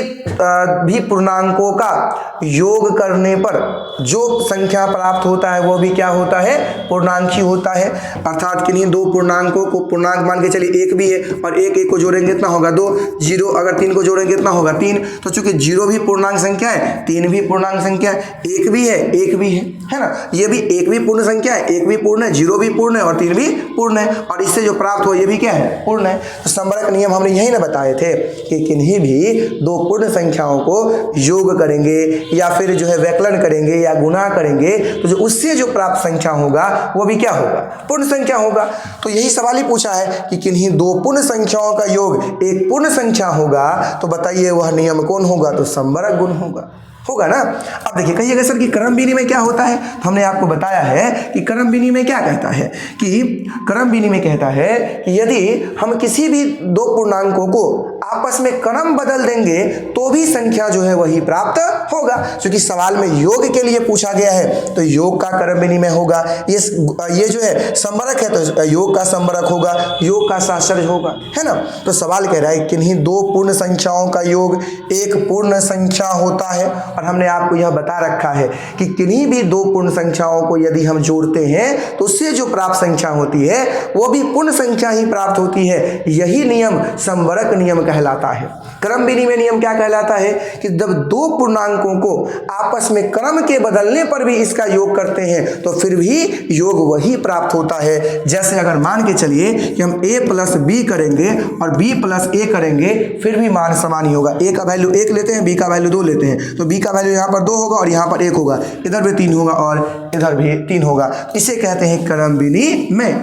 भी पूर्णांकों का योग करने पर जो संख्या प्राप्त होता है वो भी क्या होता है? पूर्णांक ही होता है। अर्थात किन्हीं दो पूर्णांकों को पूर्णांक मान के चलिए, एक भी है और एक को जोड़ेंगे कितना होगा? 2। 0 अगर 3 को जोड़ेंगे कितना होगा? 3। तो चूंकि 0 भी पूर्णांक संख्या है, 3 भी पूर्णांक संख्या है, एक भी है ना? ये भी एक भी पूर्ण संख्या है, एक भी पूर्ण है, 0 भी पूर्ण है और 3 भी पूर्ण है, और इससे जो प्राप्त हो ये भी क्या है? पूर्ण है। तो संबरक नियम हमने यही ना बताए थे कि किन्हीं भी दो पूर्ण संख्याओं को योग करेंगे या फिर जो है व्यकलन करेंगे या गुणा करेंगे तो जो उससे जो प्राप्त संख्या होगा वो भी क्या होगा? पूर्ण संख्या होगा। तो यही सवाल ही पूछा है कि किन्हीं दो पूर्ण संख्याओं का योग एक पूर्ण संख्या होगा, तो बताइए वह नियम कौन होगा? तो संबरक गुण होगा ना। अब देखिए, कहिएगा सर कि क्रम विनिमय क्या होता है? तो हमने आपको बताया है कि क्रम विनिमय क्या कहता है कि क्रम विनिमय कहता है कि यदि हम किसी भी दो पूर्णांकों को आपस में क्रम बदल देंगे तो भी संख्या जो है वही प्राप्त होगा। क्योंकि सवाल में योग के लिए पूछा गया है तो योग का क्रम विनिमय होगा। ये जो है संबरक है तो योग का संबरक होगा, योग का साहचर्य होगा, है ना। तो सवाल कह रहा है किन्हीं दो पूर्ण संख्याओं का योग एक पूर्ण संख्या होता है, और हमने आपको यह बता रखा है कि किन्हीं भी दो पूर्ण संख्याओं को यदि हम जोड़ते हैं तो उससे जो प्राप्त संख्या होती है वो भी पूर्ण संख्या ही प्राप्त होती है। यही नियम संबरक नियम कहलाता है। क्रम विनिमय नियम क्या कहलाता है कि जब दो पूर्णांकों को आपस में क्रम के बदलने पर भी इसका योग करते हैं तो फिर भी योग वही प्राप्त होता है। जैसे अगर मान के चलिए कि हम a प्लस बी करेंगे और b प्लस a करेंगे फिर भी मान समान ही होगा। a का वैल्यू 1 लेते हैं, b का वैल्यू 2 लेते हैं, तो b का वैल्यू यहाँ पर 2 होगा और यहाँ पर 1 होगा, इधर भी 3 होगा और इधर भी 3 होगा। इसे कहते हैं क्रम विनिमय।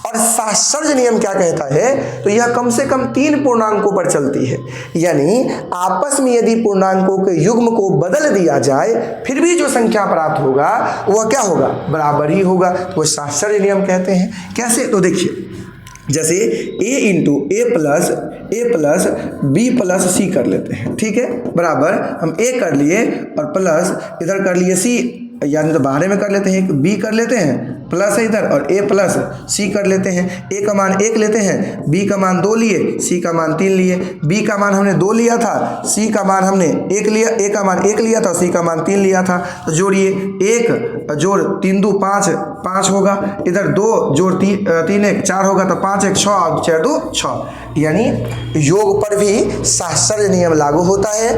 और साहचर्य नियम क्या कहता है? तो यह कम से कम 3 पूर्णांकों पर चलती है। यानी आपस में यदि पूर्णांकों के युग्म को बदल दिया जाए फिर भी जो संख्या प्राप्त होगा वह क्या होगा? बराबर ही होगा। तो वह साहचर्य नियम कहते हैं। कैसे? तो देखिए, जैसे a into A plus B plus C कर लेते हैं, ठीक है, बराबर हम a कर लिए और प्लस इधर कर लिए c, यानी तो बाहर में कर लेते हैं, b कर लेते हैं प्लस है इधर और a प्लस c कर लेते हैं। a का मान 1 लेते हैं, b का मान 2 लिए, c का मान 3 लिए। b का मान हमने 2 लिया था, c का मान हमने 1 लिया, a का मान 1 लिया था, c का मान 3 लिया था। तो जोड़िए 1 जोड़ 3 2 5 होगा, इधर 2 जोड़ 3 1 4 होगा, तो 5 1 6 और 4 2 6। यानी योग पर भी साहचर्य नियम लागू होता है।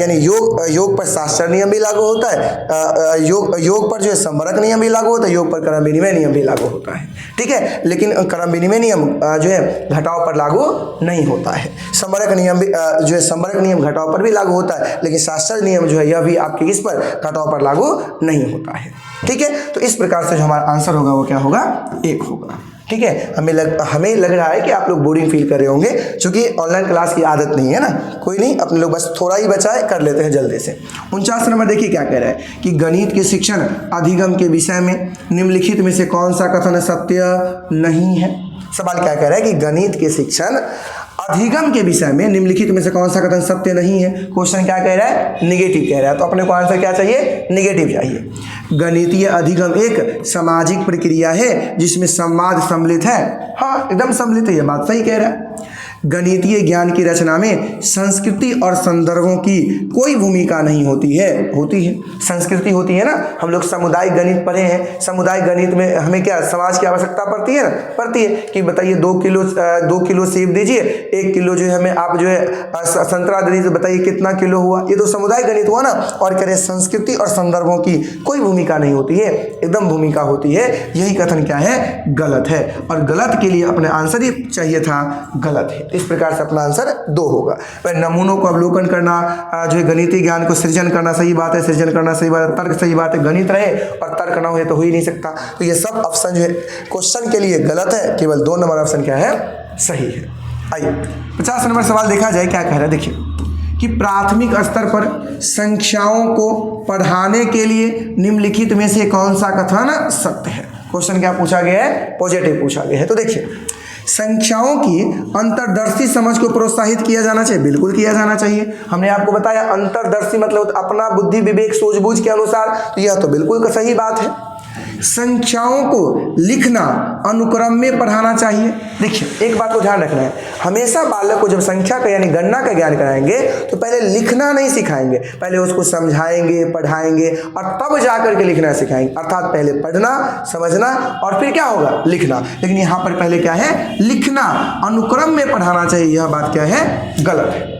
यानी योग पर साहचर्य नियम भी लागू होता है। योग पर जो है संबरक नियम भी लागू होता है, योग पर क्रम विनिमय नियम भी लागू होता है, ठीक है। लेकिन क्रम विनिमय नियम जो है घटाव पर लागू नहीं होता है। संबरक नियम भी जो है संबरक नियम घटाव पर भी लागू होता है, लेकिन साहचर्य नियम जो है यह भी आपके इस पर घटाव पर लागू नहीं होता है, ठीक है। तो इस प्रकार से जो हमारा आंसर होगा वो क्या होगा? 1 होगा, ठीक है। हमें लग रहा है कि आप लोग बोरिंग फील कर रहे होंगे क्योंकि ऑनलाइन क्लास की आदत नहीं है ना। कोई नहीं, अपने लोग बस थोड़ा ही बचा है, कर लेते हैं जल्दी से। 49 नंबर देखिए क्या कह रहा है कि गणित के शिक्षण अधिगम के विषय में निम्नलिखित में से कौन सा कथन सत्य नहीं है। सवाल क्या कह रहा है कि गणित के शिक्षण अधिगम के विषय में निम्नलिखित में से कौन सा कथन सत्य नहीं है। क्वेश्चन क्या कह रहा है? निगेटिव कह रहा है। तो अपने को आंसर क्या चाहिए? निगेटिव चाहिए। गणितीय अधिगम एक सामाजिक प्रक्रिया है जिसमें संवाद सम्मिलित है। हाँ, एकदम सम्मिलित है, ये बात सही कह रहा है। गणितीय ज्ञान की रचना में संस्कृति और संदर्भों की कोई भूमिका नहीं होती है। होती है, संस्कृति होती है ना। हम लोग सामुदायिक गणित पढ़े हैं, सामुदायिक गणित में हमें क्या समाज की आवश्यकता पड़ती है ना, पड़ती है कि बताइए 2 किलो सेब दीजिए, 1 किलो जो है हमें आप जो है संतरा दे दीजिए, बताइए कितना किलो हुआ। ये तो सामुदायिक गणित हुआ ना। और कह रहे संस्कृति और संदर्भों की कोई भूमिका नहीं होती है, एकदम भूमिका होती है। यही कथन क्या है, गलत है। और गलत के लिए अपने आंसर ही चाहिए था, गलत है। इस प्रकार से अपना आंसर 2 होगा। नमूनों को अवलोकन करना, जो है गणितीय ज्ञान को सृजन करना सही बात है, सृजन करना सही बात है, तर्क सही बात है। गणित रहे और तर्क ना हो तो ही नहीं सकता। तो ये सब ऑप्शन जो है क्वेश्चन के लिए गलत है, केवल 2 नंबर ऑप्शन क्या है, सही है। आइए 50 नंबर सवाल देखा जाए, क्या कह रहा है देखिए कि प्राथमिक स्तर पर संख्याओं को पढ़ाने के लिए निम्नलिखित में से कौन सा कथन सत्य है। क्वेश्चन क्या पूछा गया है, पॉजिटिव पूछा गया है। तो देखिए संख्याओं की अंतर्दर्शी समझ को प्रोत्साहित किया जाना चाहिए, बिल्कुल किया जाना चाहिए। हमने आपको बताया अंतर्दर्शी मतलब अपना बुद्धि विवेक सूझबूझ के अनुसार, तो यह तो बिल्कुल सही बात है। संख्याओं को लिखना अनुक्रम में पढ़ाना चाहिए। देखिए एक बात को ध्यान रखना है, हमेशा बालक को जब संख्या का यानी गणना का ज्ञान कराएंगे तो पहले लिखना नहीं सिखाएंगे, पहले उसको समझाएंगे, पढ़ाएंगे और तब जाकर के लिखना सिखाएंगे। अर्थात पहले पढ़ना, समझना और फिर क्या होगा, लिखना। लेकिन यहाँ पर पहले क्या है, लिखना, अनुक्रम में पढ़ाना चाहिए। यह बात क्या है, गलत है।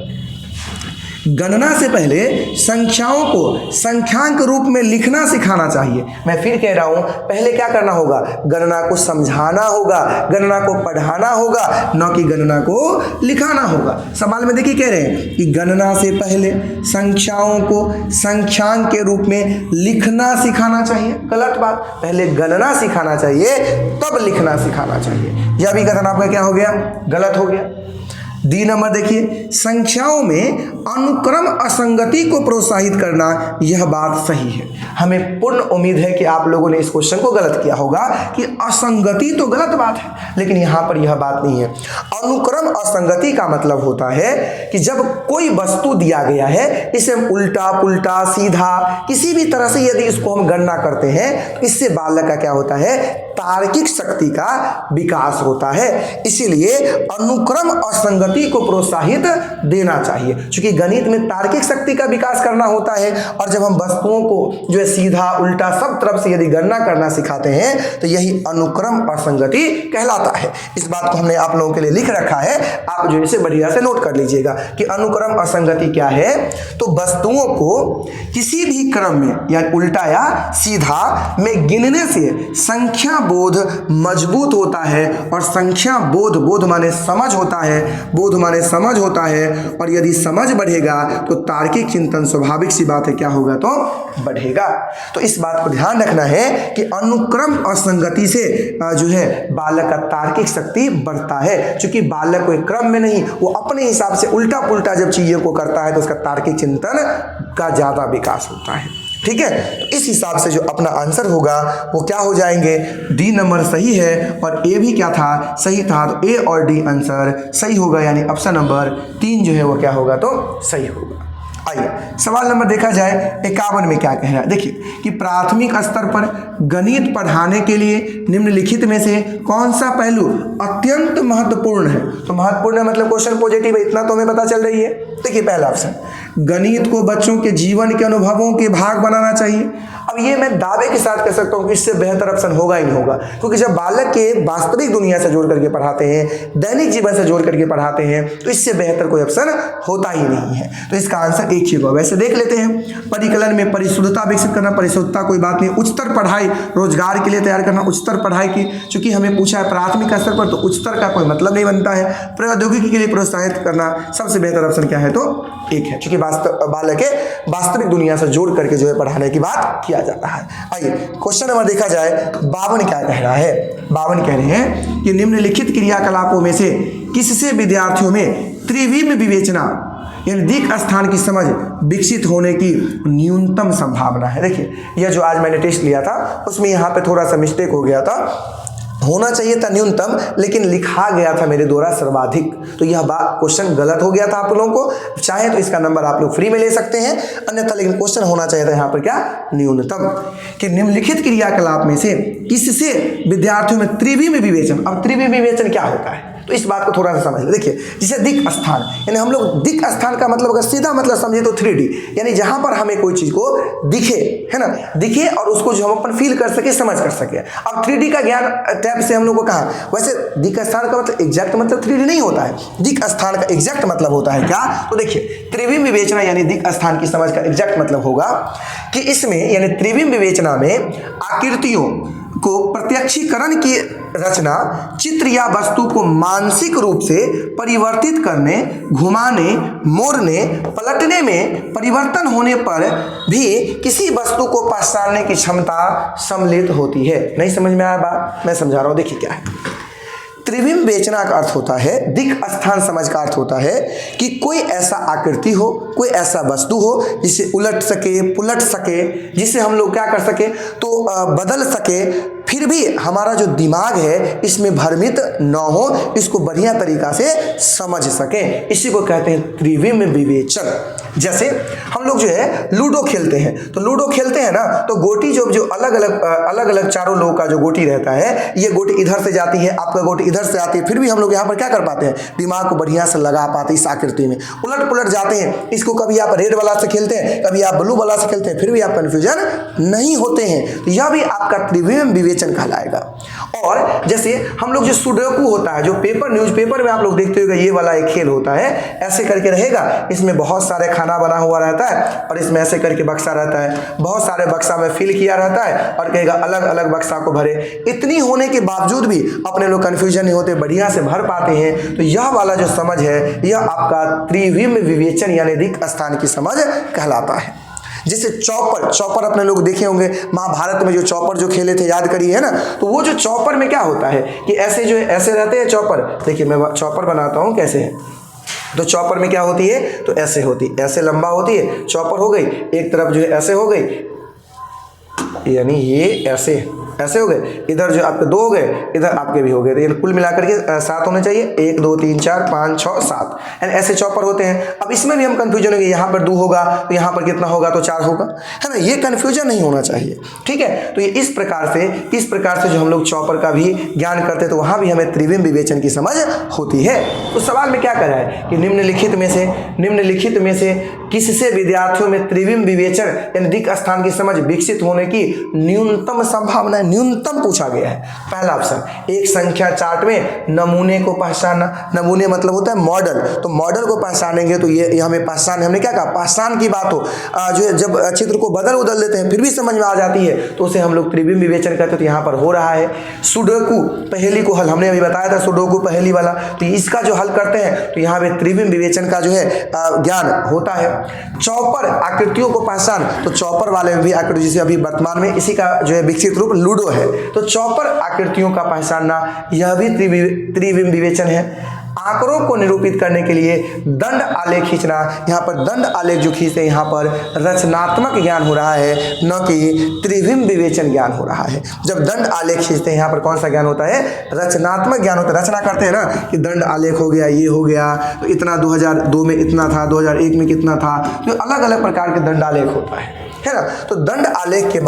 गणना से पहले संख्याओं को संख्यांक रूप में लिखना सिखाना चाहिए। मैं फिर कह रहा हूं, पहले क्या करना होगा, गणना को समझाना होगा, गणना को पढ़ाना होगा, न कि गणना को लिखाना होगा। सवाल में देखिए कह रहे हैं कि गणना से पहले संख्याओं को संख्यांक के रूप में लिखना सिखाना चाहिए। गलत बात, पहले गणना सिखाना चाहिए तब लिखना सिखाना चाहिए। यह भी कथन आपका क्या हो गया, गलत हो गया। डी नंबर देखिए, संख्याओं में अनुक्रम असंगति को प्रोत्साहित करना, यह बात सही है। हमें पूर्ण उम्मीद है कि आप लोगों ने इस क्वेश्चन को गलत किया होगा कि असंगति तो गलत बात है, लेकिन यहाँ पर यह बात नहीं है। अनुक्रम असंगति का मतलब होता है कि जब कोई वस्तु दिया गया है, इसे हम उल्टा पुल्टा सीधा किसी भी तरह से यदि इसको हम गणना करते हैं तो इससे बालक का क्या होता है, तार्किक शक्ति का विकास होता है। इसीलिए अनुक्रम असंगति को प्रोत्साहित देना चाहिए, क्योंकि गणित में तार्किक शक्ति का विकास करना होता है। और जब हम वस्तुओं को जो है सीधा उल्टा सब तरफ से यदि गणना करना सिखाते हैं तो यही अनुक्रम असंगति कहलाता है। इस बात को हमने आप लोगों के लिए लिख रखा है, आप जो इसे बढ़िया से नोट कर लीजिएगा कि अनुक्रम असंगति क्या है। तो वस्तुओं को किसी भी क्रम में या उल्टा या सीधा में गिनने से संख्या बोध मजबूत होता है। और संख्या बोध, बोध माने समझ होता है, बोध माने समझ होता है। और यदि समझ बढ़ेगा तो तार्किक चिंतन स्वाभाविक सी बात है क्या होगा, तो बढ़ेगा। तो इस बात को ध्यान रखना है कि अनुक्रम असंगति से जो है बालक का तार्किक शक्ति बढ़ता है। क्योंकि बालक कोई क्रम में नहीं, वो अपने हिसाब से उल्टा पुल्टा जब चीजों को करता है तो उसका तार्किक चिंतन का ज्यादा विकास होता है। ठीक है, तो इस हिसाब से जो अपना आंसर होगा वो क्या हो जाएंगे, डी नंबर सही है और ए भी क्या था, सही था। तो ए और डी आंसर सही होगा, यानी ऑप्शन नंबर 3 जो है वो क्या होगा, तो सही होगा। आइए सवाल नंबर देखा जाए 51 में क्या कह रहा है। देखिए कि प्राथमिक स्तर पर गणित पढ़ाने के लिए निम्नलिखित में से कौन सा पहलू अत्यंत महत्वपूर्ण है। तो महत्वपूर्ण है मतलब क्वेश्चन पॉजिटिव है, इतना तो हमें पता चल रही है। देखिए पहला ऑप्शन, गणित को बच्चों के जीवन के अनुभवों के भाग बनाना चाहिए। अब ये मैं दावे के साथ कह सकता हूँ कि इससे बेहतर ऑप्शन होगा ही नहीं होगा, क्योंकि जब बालक के वास्तविक दुनिया से जोड़ करके पढ़ाते हैं, दैनिक जीवन से जोड़ करके पढ़ाते हैं, तो इससे बेहतर कोई ऑप्शन होता ही नहीं है। तो इसका आंसर एक ही होगा। वैसे देख लेते हैं, परिकलन में परिशुद्धता विकसित करना, परिशुद्धता कोई बात नहीं। उच्चतर पढ़ाई रोजगार के लिए तैयार करना, उच्चतर पढ़ाई की, चूंकि हमें पूछा है प्राथमिक स्तर पर, तो उच्चतर का कोई मतलब नहीं बनता है। प्रौद्योगिकी के लिए प्रोत्साहित करना, सबसे बेहतर ऑप्शन क्या है, तो एक है, क्योंकि बालक के वास्तविक दुनिया से जोड़ करके जो है पढ़ाने की बात किया जा रहा है। आइए क्वेश्चन नंबर देखा जाए 52 क्या कह रहा है। 52 कह रहे हैं कि निम्नलिखित क्रियाकलापों में से किससे विद्यार्थियों में त्रिविम विवेचना यानी दिक् स्थान की समझ विकसित होने की न्यूनतम संभावना है। देखिए यह जो आज मैंने टेस्ट लिया था उसमें यहाँ पे थोड़ा सा मिस्टेक हो गया था, होना चाहिए था न्यूनतम, लेकिन लिखा गया था मेरे द्वारा सर्वाधिक। तो यह बात क्वेश्चन गलत हो गया था आप लोगों को। चाहे तो इसका नंबर आप लोग फ्री में ले सकते हैं, अन्यथा लेकिन क्वेश्चन होना चाहिए था यहाँ पर क्या, न्यूनतम। कि निम्नलिखित क्रियाकलाप में से किससे विद्यार्थियों में त्रिविम विवेचन। अब त्रिविम विवेचन क्या होता है, तो इस बात को थोड़ा सा समझ लें। देखिए जैसे दिक् स्थान, यानी हम लोग दिक् स्थान का मतलब अगर सीधा मतलब समझे तो 3D, यानी जहां पर हमें कोई चीज को दिखे, है ना, दिखे और उसको जो हम अपन फील कर सके, समझ कर सके। अब 3D का ज्ञान टैब से हम लोग को कहा, वैसे दिक् स्थान का मतलब एग्जैक्ट मतलब 3D नहीं होता है, दिक् स्थान का एग्जैक्ट मतलब होता है क्या, तो देखिए त्रिविम विवेचना यानी दिक् स्थान की समझ का एग्जैक्ट मतलब होगा कि इसमें यानी त्रिविम विवेचना में आकृतियों को प्रत्यक्षीकरण की रचना, चित्र या वस्तु को मानसिक रूप से परिवर्तित करने, घुमाने, मोड़ने, पलटने में परिवर्तन होने पर भी किसी वस्तु को पहचानने की क्षमता सम्मिलित होती है। नहीं समझ में आया बात, मैं समझा रहा हूं, देखिए क्या है। त्रिविम विवेचना का अर्थ होता है, दिक् स्थान समझ का अर्थ होता है कि कोई ऐसा आकृति हो, कोई ऐसा वस्तु हो जिसे उलट सके, पुलट सके, जिसे हम लोग क्या कर सके तो बदल सके, फिर भी हमारा जो दिमाग है इसमें भ्रमित न हो, इसको बढ़िया तरीका से समझ सके, इसी को कहते हैं त्रिविम विवेचन। जैसे हम लोग जो है लूडो खेलते हैं, तो लूडो खेलते हैं ना, तो गोटी जो अलग अलग चारों लोगों का जो गोटी रहता है, ये गोटी इधर से जाती है, आपका गोटी इधर से आती है, फिर भी हम लोग यहाँ पर क्या कर पाते हैं, दिमाग को बढ़िया से लगा पाते हैं इस आकृति में, उलट पुलट जाते हैं। इसको कभी आप रेड वाला से खेलते हैं, कभी आप ब्लू वाला से खेलते हैं, फिर भी आप कंफ्यूजन नहीं होते हैं, तो यह भी आपका त्रिविम विवेचन कहलाएगा। और जैसे हम लोग जो सुडोकू होता है, जो पेपर न्यूज़पेपर में आप लोग देखते होगा, ये वाला एक खेल होता है, ऐसे करके रहेगा, इसमें बहुत सारे खाना बना हुआ रहता है और इसमें ऐसे करके बक्सा रहता है, बहुत सारे बक्सा में फिल किया रहता है और कहेगा अलग अलग बक्सा को भरे। इतनी होने के बावजूद भी अपने लोग कंफ्यूजन नहीं होते, बढ़िया से भर पाते हैं। तो यह वाला जो समझ है, यह आपका त्रिविम विवेचन यानी दिक् स्थान की समझ कहलाता है। जैसे चौपर अपने लोग देखे होंगे, महाभारत में जो चौपर जो खेले थे, याद करिए, है ना, तो वो जो चौपर में क्या होता है कि ऐसे जो है ऐसे रहते हैं चौपर। देखिए मैं चौपर बनाता हूँ कैसे है, तो चौपर में क्या होती है, तो ऐसे होती है, ऐसे लंबा होती है, चौपर हो गई, एक तरफ जो है ऐसे हो गई, यानी ये ऐसे हो गए, इधर जो आपके 2 हो गए, इधर आपके भी हो गए, तो कुल मिलाकर के 7 होने चाहिए, 1 2 3 4 5 6 7, एंड ऐसे चौपर होते हैं। अब इसमें भी हम कंफ्यूजन होंगे, यहाँ पर 2 होगा तो यहाँ पर कितना होगा, तो 4 होगा, है ना, ये कंफ्यूजन नहीं होना चाहिए, ठीक है। तो ये इस प्रकार से जो हम लोग चौपर का भी ज्ञान करते हैं, तो वहाँ भी हमें त्रिविम विवेचन की समझ होती है। तो सवाल में क्या कर रहा है कि निम्नलिखित में से किससे विद्यार्थियों में त्रिविम विवेचन यानी दिक् स्थान की समझ विकसित होने की न्यूनतम संभावना, न्यूनतम पूछा गया है। पहला ऑप्शन, एक संख्या चार्ट में नमूने को पहचानना, नमूने मतलब होता है मॉडल, तो मॉडल को पहचानेंगे तो ये हमें पहचान, हमने क्या कहा, पहचान की बात हो, जो जब चित्र को बदल देते हैं फिर भी समझ में आ जाती है, तो उसे हम लोग त्रिविम विवेचन करते हैं। तो यहाँ पर हो रहा है सुडोकू पहेली को हल, हमने अभी बताया था सुडोकू पहेली वाला, तो इसका जो हल करते हैं तो यहाँ पे त्रिविम विवेचन का जो है ज्ञान होता है। चौपर आकृतियों को पहचान, तो चौपर वाले में भी आकृति, जिसे अभी वर्तमान में इसी का जो है विकसित रूप लूडो है, तो चौपर आकृतियों का पहचानना यह भी त्रिविम विवेचन है। आंकड़ों को निरूपित करने के लिए दंड आलेख खींचना, यहाँ पर दंड आलेख जो खींचते हैं, यहाँ पर रचनात्मक ज्ञान हो रहा है, न कि त्रिविम विवेचन ज्ञान हो रहा है। जब दंड आलेख खींचते हैं यहाँ पर कौन सा ज्ञान होता है, रचनात्मक ज्ञान होता है। रचना करते हैं ना कि दंड आलेख हो गया, ये हो गया, तो इतना 2002 में इतना था, 2001 में कितना था, तो अलग अलग प्रकार के दंड आलेख होता है ना। तो दंड आलेख के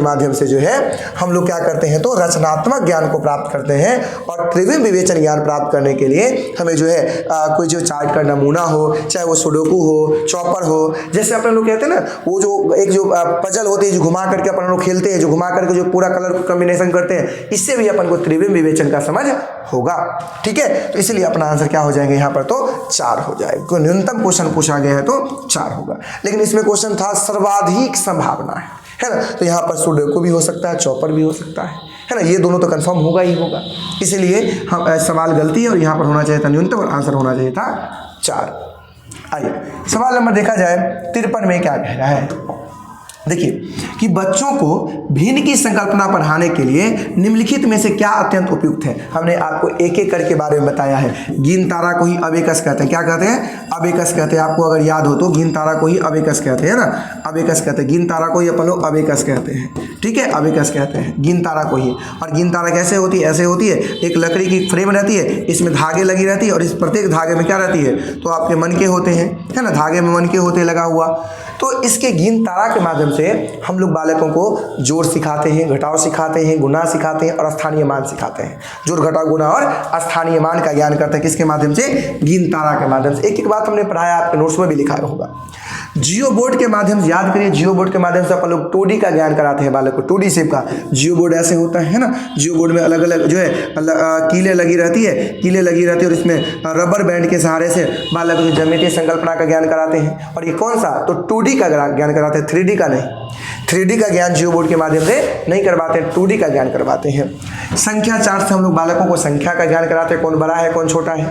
माध्यम से जो है हम लोग क्या करते हैं, तो रचनात्मक ज्ञान को प्राप्त करते हैं। और त्रिविम विवेचन ज्ञान प्राप्त करने के लिए हमें जो है कोई जो चार्ट का नमूना हो, चाहे वो सुडोकू हो, चौपर हो, जैसे अपने लोग कहते हैं ना, वो जो एक जो पजल होती है जो घुमा करके अपन लोग खेलते हैं, जो घुमा करके जो पूरा कलर कॉम्बिनेशन करते हैं, इससे भी अपन को त्रिविम विवेचन का समझ होगा, ठीक है। तो इसलिए अपना आंसर क्या हो जाएंगे यहाँ पर, तो 4 हो जाएगा। कोई न्यूनतम क्वेश्चन पूछा गया है तो 4 होगा, लेकिन इसमें क्वेश्चन था सर्वाधिक संभावना है ना, तो यहाँ पर सुडोकू भी हो सकता है, चौपर भी हो सकता है ना, ये दोनों तो कंफर्म होगा ही होगा। इसलिए हम सवाल गलती है और यहाँ पर होना चाहिए था न्यूनतम और आंसर होना चाहिए था 4। आइए सवाल नंबर देखा जाए 53 में क्या कह रहा है। देखिए कि बच्चों को भिन्न की संकल्पना पढ़ाने के लिए निम्नलिखित में से क्या अत्यंत उपयुक्त है। हमने आपको एक एक करके बारे में बताया है। गिन तारा को ही अबेकस कहते हैं। क्या कहते हैं, अबेकस कहते हैं। आपको अगर याद हो तो गिन तारा को ही अबेकस कहते हैं ना, अबेकस कहते हैं। गिन तारा को ही अपन लोग अबेकस कहते हैं, ठीक है, अबेकस कहते हैं गिन तारा को ही। और गिन तारा कैसे होती है, ऐसे होती है, एक लकड़ी की फ्रेम रहती है, इसमें धागे लगी रहती है और इस प्रत्येक धागे में क्या रहती है, तो आपके मन के होते हैं, है ना, धागे में मन के होते लगा हुआ। तो इसके गिन तारा के माध्यम से हम लोग बालकों को जोड़ सिखाते हैं, घटाव सिखाते हैं, गुना सिखाते हैं और स्थानीय मान सिखाते हैं। जोड़, घटाव, गुना और स्थानीय मान का ज्ञान करते हैं किसके माध्यम से? गिन तारा के माध्यम से। एक एक बात हमने पढ़ाया, आपके नोट्स में भी लिखा होगा। जियो बोर्ड के माध्यम से याद करिए, जियो बोर्ड के माध्यम से अपन लोग 2D का ज्ञान कराते हैं बालक को। 2D शेप का जियो बोर्ड ऐसे होता है ना। जियो बोर्ड में अलग अलग जो है कीलें लगी रहती है और इसमें रबर बैंड के सहारे से बालक को ज्यामितीय संकल्पना का ज्ञान कराते हैं। और ये कौन सा? तो 2D का ज्ञान कराते हैं, 3D का नहीं। 3D का ज्ञान जियो बोर्ड के माध्यम से नहीं करवाते हैं, 2D का ज्ञान करवाते हैं। संख्या चार्ट से हम लोग बालकों को संख्या का ज्ञान कराते हैं, कौन बड़ा है कौन छोटा है।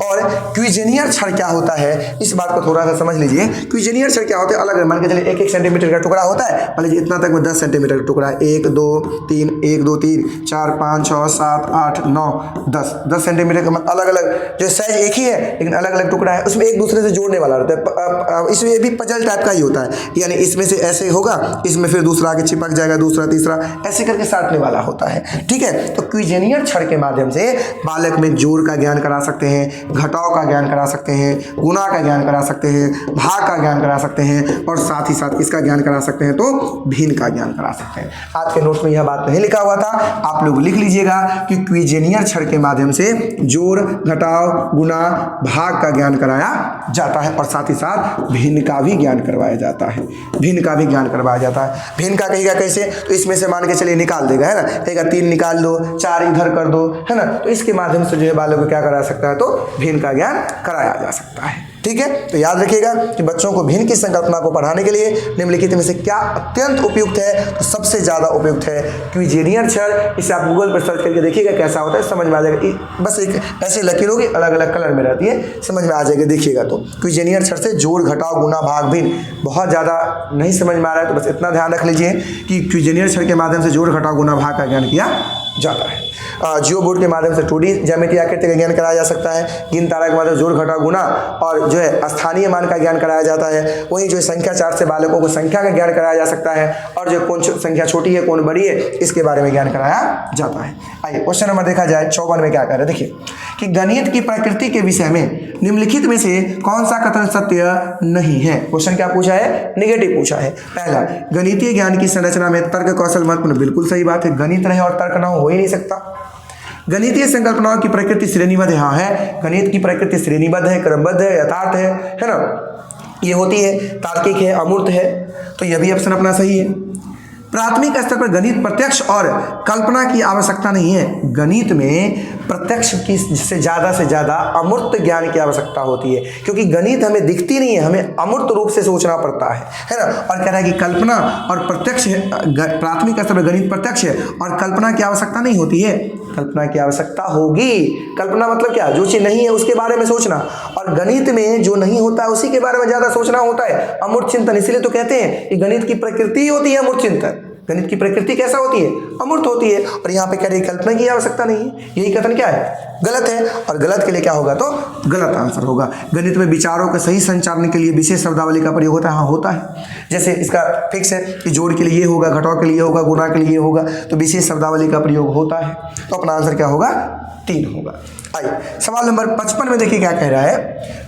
और क्विजेनियर छड़ क्या होता है, इस बात को थोड़ा सा समझ लीजिए। क्विजेनियर छड़ क्या होता है? अलग मान के चलिए 1-1 सेंटीमीटर का टुकड़ा होता है। मान लीजिए इतना तक में 10 सेंटीमीटर का टुकड़ा है। 1 2 3 1 2 3 4 5 6 7 8 9 10 सेंटीमीटर का अलग अलग जो साइज एक ही है लेकिन अलग अलग टुकड़ा है, उसमें एक दूसरे से जोड़ने वाला रहता है। इसमें भी पजल टाइप का ही होता है, यानी इसमें से ऐसे होगा, इसमें फिर दूसरा आगे चिपक जाएगा, दूसरा तीसरा ऐसे करके साटने वाला होता है। ठीक है, तो क्विजेनियर छड़ के माध्यम से बालक में जोड़ का ज्ञान करा सकते हैं, घटाव का ज्ञान करा सकते हैं, गुना का ज्ञान करा सकते हैं, भाग का ज्ञान करा सकते हैं और साथ ही साथ इसका ज्ञान करा सकते हैं, तो भिन्न का ज्ञान करा सकते हैं। आज के नोट्स में यह बात नहीं लिखा हुआ था, आप लोग लिख लीजिएगा कि क्विजेनियर छड़ के माध्यम से जोड़, घटाव, गुना, भाग का ज्ञान कराया जाता है और साथ ही साथ भिन्न का भी ज्ञान करवाया जाता है। भिन्न का भी ज्ञान करवाया जाता है। भिन्न का कहेगा कैसे? तो इसमें से मान के चलिए निकाल देगा, है ना, कहेगा 3 निकाल दो, 4 इधर कर दो, है ना। तो इसके माध्यम से जो है बालक को क्या करा सकता है? तो भिन्न का ज्ञान कराया जा सकता है। ठीक है, तो याद रखिएगा कि बच्चों को भिन्न की संकल्पना को पढ़ाने के लिए निम्नलिखित में से क्या अत्यंत उपयुक्त है? तो सबसे ज़्यादा उपयुक्त है क्विजेनियर छड़। इसे आप गूगल पर सर्च करके देखिएगा कैसा होता है, समझ में आ जाएगा। बस एक ऐसी लकीरों की अलग अलग कलर में रहती है, समझ में आ जाएगा देखिएगा। तो क्विजेनियर छड़ से जोड़, घटाव, गुना, भाग, भिन्न बहुत ज़्यादा नहीं समझ में आ रहा है तो बस इतना ध्यान रख लीजिए कि क्विजेनियर छड़ के माध्यम से जोड़, घटाव, गुना, भाग का ज्ञान किया जाता है। जियो बोर्ड के माध्यम से 2D ज्यामिति आकृति का ज्ञान कराया जा सकता है। गिन तारा के माध्यम से जोड़, घटाव, गुना और जो है स्थानीय मान का ज्ञान कराया जाता है। वहीं जो संख्या चार्ट से बालकों को संख्या का ज्ञान कराया जा सकता है और जो कौन संख्या छोटी है कौन बड़ी है इसके बारे में ज्ञान कराया जाता है। आइए क्वेश्चन नंबर देखा जाए 54 में क्या कह रहे हैं, देखिए कि गणित की प्रकृति के विषय में निम्नलिखित में से कौन सा कथन सत्य नहीं है। क्वेश्चन क्या पूछा है? नेगेटिव पूछा है। पहला, गणितीय ज्ञान की संरचना में तर्क कौशल महत्वपूर्ण। बिल्कुल सही बात है, गणित रहे और तर्क ना हो ही नहीं सकता। गणितीय संकल्पनाओं की प्रकृति श्रेणीबद्ध है। हाँ है, गणित की प्रकृति श्रेणीबद्ध है, क्रमबद्ध है, यथार्थ है ना। ये होती है, तार्किक है, अमूर्त है, तो यह भी ऑप्शन अपना सही है। प्राथमिक स्तर पर गणित प्रत्यक्ष और कल्पना की आवश्यकता नहीं है। गणित में प्रत्यक्ष की से ज़्यादा अमूर्त ज्ञान की आवश्यकता होती है, क्योंकि गणित हमें दिखती नहीं है, हमें अमूर्त रूप से सोचना पड़ता है ना। और कह रहा है कि कल्पना और प्रत्यक्ष, प्राथमिक स्तर पर गणित प्रत्यक्ष है और कल्पना की आवश्यकता नहीं होती है। कल्पना की आवश्यकता होगी। कल्पना मतलब क्या? जो चीज़ नहीं है उसके बारे में सोचना, और गणित में जो नहीं होता है उसी के बारे में ज़्यादा सोचना होता है, अमूर्त चिंतन। इसीलिए तो कहते हैं कि गणित की प्रकृति होती है अमूर्त चिंतन। गणित की प्रकृति कैसा होती है? अमूर्त होती है। और यहाँ पे कह रही कल्पना की आवश्यकता नहीं है। यही कथन क्या है? गलत है। और गलत के लिए क्या होगा? तो गलत आंसर होगा। गणित में विचारों के सही संचालन के लिए विशेष शब्दावली का प्रयोग होता है। हाँ होता है। जैसे इसका फिक्स है कि जोड़ के लिए ये होगा, घटाव के लिए होगा, गुना के लिए होगा, तो विशेष शब्दावली का प्रयोग होता है। तो अपना आंसर क्या होगा? 3 होगा। आइए सवाल नंबर 55 में देखिए क्या कह रहा है।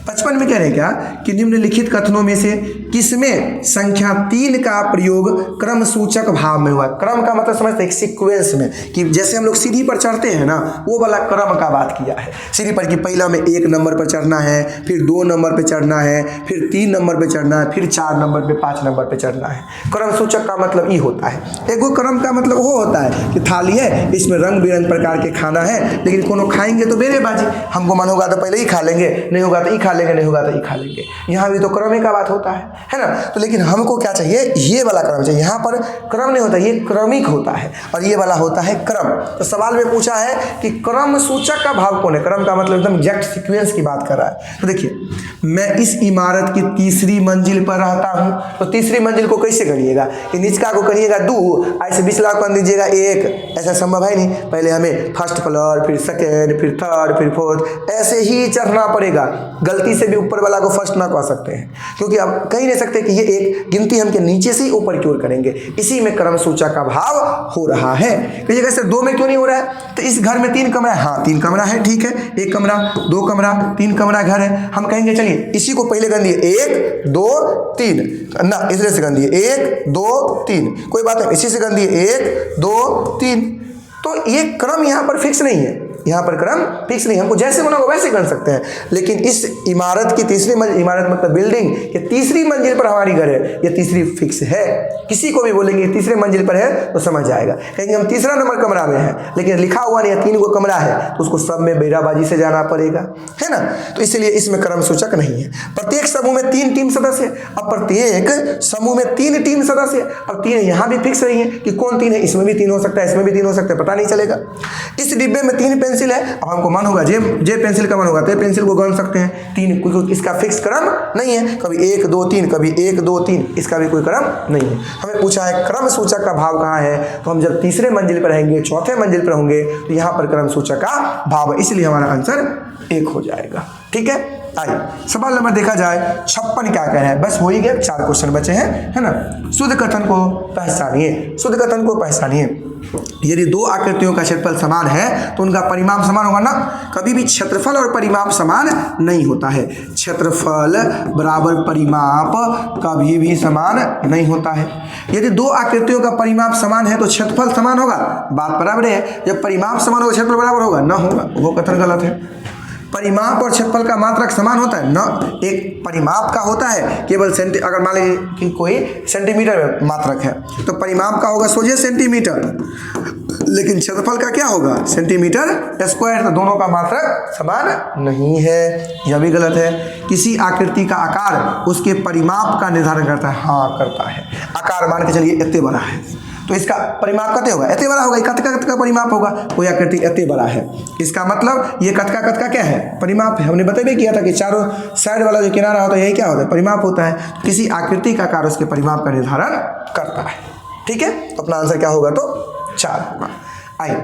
55 में कह रहे हैं क्या कि निम्नलिखित कथनों में से किसमें संख्या 3 का प्रयोग क्रम सूचक भाव में हुआ? क्रम का मतलब समझते हैं सीक्वेंस में, कि जैसे हम लोग सीढ़ी पर चढ़ते हैं ना, वो वाला क्रम का बात किया है। सीढ़ी पर कि पहला में 1 नंबर पर चढ़ना है, फिर 2 नंबर पर चढ़ना है, फिर 3 नंबर पर चढ़ना है, फिर 4 नंबर पर 5 नंबर पर चढ़ना है। क्रम सूचक का मतलब ये होता है। एक क्रम का मतलब वो होता है कि थाली है, इसमें रंग बिरंग प्रकार के खाना है, लेकिन कोनो खाएंगे तो बाजी, हमको मन होगा तो पहले ही खा लेंगे, नहीं होगा तो ही खा लेंगे, नहीं होगा तो ही खा लेंगे। यहाँ भी तो क्रम का बात होता है ना। तो लेकिन हमको क्या चाहिए? ये वाला क्रम चाहिए। यहाँ पर क्रम नहीं होता, ये क्रमिक होता है और ये वाला होता है क्रम। तो सवाल में पूछा है कि क्रम सूचक का भाव कौन है? क्रम का मतलब एकदम एग्जैक्ट सीक्वेंस की बात कर रहा है। तो देखिए, मैं इस इमारत की 3री मंजिल पर रहता हूँ, तो 3री मंजिल को कैसे करिएगा? कि निचका को करिएगा 2, ऐसे 20 लाख कर दीजिएगा 1, ऐसा संभव है नहीं। पहले हमें फर्स्ट फ्लोर, फिर सेकेंड, फिर थर्ड, थर्ड, फिर फोर्थ, ऐसे ही चढ़ना पड़ेगा। गलती से भी ऊपर वाला को फर्स्ट ना कह सकते हैं, क्योंकि अब कह नहीं सकते कि ये एक गिनती हम के नीचे से ही ऊपर की ओर करेंगे। इसी में क्रम सूचक का भाव हो रहा है। कहिएगा सर 2 में क्यों नहीं हो रहा है? तो इस घर में 3 कमरा है। हाँ 3 कमरा है, ठीक है, 1 कमरा, 2 कमरा, 3 कमरा घर है। हम कहेंगे चलिए इसी को पहले गन दिए 1 2 3 ना, इस तरह से गन दिए 1 2 3, कोई बात नहीं, इसी से गन दिए 1 2 3। तो ये क्रम यहाँ पर फिक्स नहीं है, यहाँ पर क्रम फिक्स नहीं, हमको जैसे बना वैसे कर सकते हैं। लेकिन इस इमारत की तीसरी मंजिल, इमारत मतलब बिल्डिंग, ये तीसरी मंजिल पर हमारी घर है, ये तीसरी फिक्स है। किसी को भी बोलेंगे तीसरे मंजिल पर है तो समझ जाएगा, कहेंगे हम तीसरा नंबर कमरा में है, लेकिन लिखा हुआ नहीं है 3 गो कमरा है, तो उसको सब में बेराबाजी से जाना पड़ेगा, है ना। तो इसलिए इसमें क्रम सूचक नहीं है। प्रत्येक समूह में 3 टीम सदस्य, अब प्रत्येक समूह में 3 टीम सदस्य। अब 3 यहाँ भी फिक्स नहीं है कि कौन 3 है, इसमें भी 3 हो सकता है, इसमें भी 3 हो सकता है, पता नहीं चलेगा। इस डिब्बे में 3 पेंसिल है, अब हमको मन होगा जे पेंसिल का मन होगा तो पेंसिल को गन सकते हैं 3, क्योंकि इसका फिक्स क्रम नहीं है, कभी 1 2 3, कभी 1 2 3, इसका भी कोई क्रम नहीं है। हमें पूछा है क्रम सूचक का भाव कहाँ है, तो हम जब तीसरे मंजिल पर रहेंगे, चौथे मंजिल पर होंगे, तो यहाँ पर क्रम सूचक का भाव है, इसलिए हमारा आंसर 1 हो जाएगा। ठीक है, आइए सवाल नंबर देखा जाए 56 क्या कह रहा है। बस हो ही गया, 4 क्वेश्चन बचे हैं, है ना। शुद्ध कथन को पहचानिए, शुद्ध कथन को पहचानिए। यदि 2 आकृतियों का क्षेत्रफल समान है तो उनका परिमाप समान होगा ना। कभी भी क्षेत्रफल और परिमाप समान नहीं होता है। क्षेत्रफल बराबर परिमाप कभी भी समान नहीं होता है। यदि 2 आकृतियों का परिमाप समान है तो क्षेत्रफल समान होगा, बात बराबर है। जब परिमाप समान होगा क्षेत्रफल बराबर होगा ना, होगा, वो कथन गलत है। परिमाप और क्षेत्रफल का मात्रक समान होता है ना। एक परिमाप का होता है केवल अगर मान लीजिए कि कोई सेंटीमीटर में मात्रक है तो परिमाप का होगा सोझे सेंटीमीटर, लेकिन क्षेत्रफल का क्या होगा सेंटीमीटर स्क्वायर। तो दोनों का मात्रक समान नहीं है, यह भी गलत है। किसी आकृति का आकार उसके परिमाप का निर्धारण करता है। हाँ करता है। आकार मान के चलिए इतने बड़ा है तो इसका परिमाप कितने होगा, इतने बड़ा होगा। कत का परिमाप होगा, कोई आकृति इतने बड़ा है, इसका मतलब ये कत का क्या है, परिमाप है। हमने बता भी किया था कि चारों साइड वाला जो किनारा होता है यही क्या होता है, परिमाप होता है। तो किसी आकृति का आकार उसके परिमाप का निर्धारण करता है। ठीक है, तो अपना आंसर क्या होगा, तो 4 होगा। आइए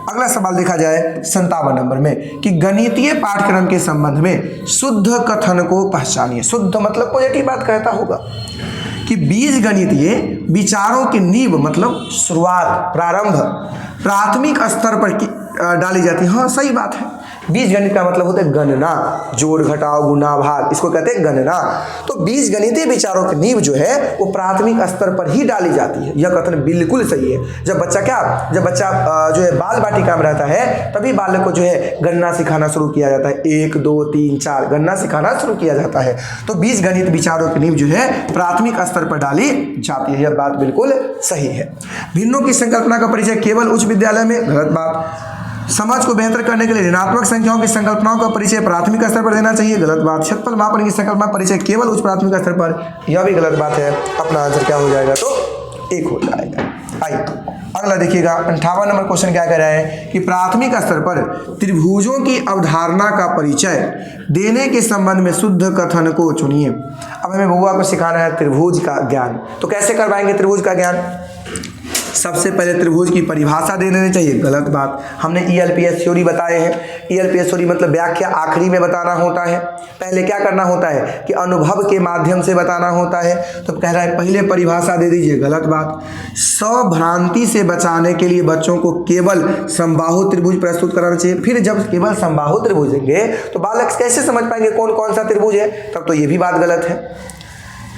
अगला सवाल देखा जाए 57 नंबर में कि गणितीय पाठ्यक्रम के संबंध में शुद्ध कथन को पहचानिए। शुद्ध मतलब पॉजिटिव बात कहता होगा कि बीज गणितीय विचारों की नींव मतलब शुरुआत, प्रारंभ प्राथमिक स्तर पर डाली जाती है। हाँ सही बात है। बीज गणित का मतलब होता है गणना, जोड़ घटाव गुणा भाग, इसको कहते हैं गणना। तो बीज गणितीय विचारों की नींव जो है वो प्राथमिक स्तर पर ही डाली जाती है। यह कथन बिल्कुल सही है। जब बच्चा जो है बाल बाटिका में रहता है तभी बालक को जो है गणना सिखाना शुरू किया जाता है। 1 2 3 4 गणना सिखाना शुरू किया जाता है। तो बीज गणित विचारों की नींव जो है प्राथमिक स्तर पर डाली जाती है। यह बात बिल्कुल सही है। भिन्नों की संकल्पना का परिचय केवल उच्च विद्यालय में, गलत बात। समाज को बेहतर करने के लिए ऋणात्मक संख्याओं की संकल्पनाओं का परिचय प्राथमिक स्तर पर देना चाहिए, गलत बात। क्षेत्रफल मापन की संकल्पना परिचय केवल उच्च प्राथमिक स्तर पर, यह भी गलत बात है। अपना आंसर क्या हो जाएगा, तो 1 हो जाएगा। आइए अगला देखिएगा 58 नंबर क्वेश्चन क्या कह रहा है कि प्राथमिक स्तर पर त्रिभुजों की अवधारणा का परिचय देने के संबंध में शुद्ध कथन को चुनिए। अब हमें बउआ को सिखाना है त्रिभुज का ज्ञान, तो कैसे करवाएंगे त्रिभुज का ज्ञान। सबसे पहले त्रिभुज की परिभाषा दे देनी चाहिए, गलत बात। हमने ELPS थ्योरी बताए हैं। ELPS थ्योरी मतलब व्याख्या आखिरी में बताना होता है। पहले क्या करना होता है कि अनुभव के माध्यम से बताना होता है। तो कह रहा है पहले परिभाषा दे दीजिए, गलत बात। स्वभ्रांति से बचाने के लिए बच्चों को केवल समबाहु त्रिभुज प्रस्तुत कराना चाहिए। फिर जब केवल समबाहु त्रिभुज देंगे तो बालक कैसे समझ पाएंगे कौन कौन सा त्रिभुज है, तब तो ये भी बात गलत है।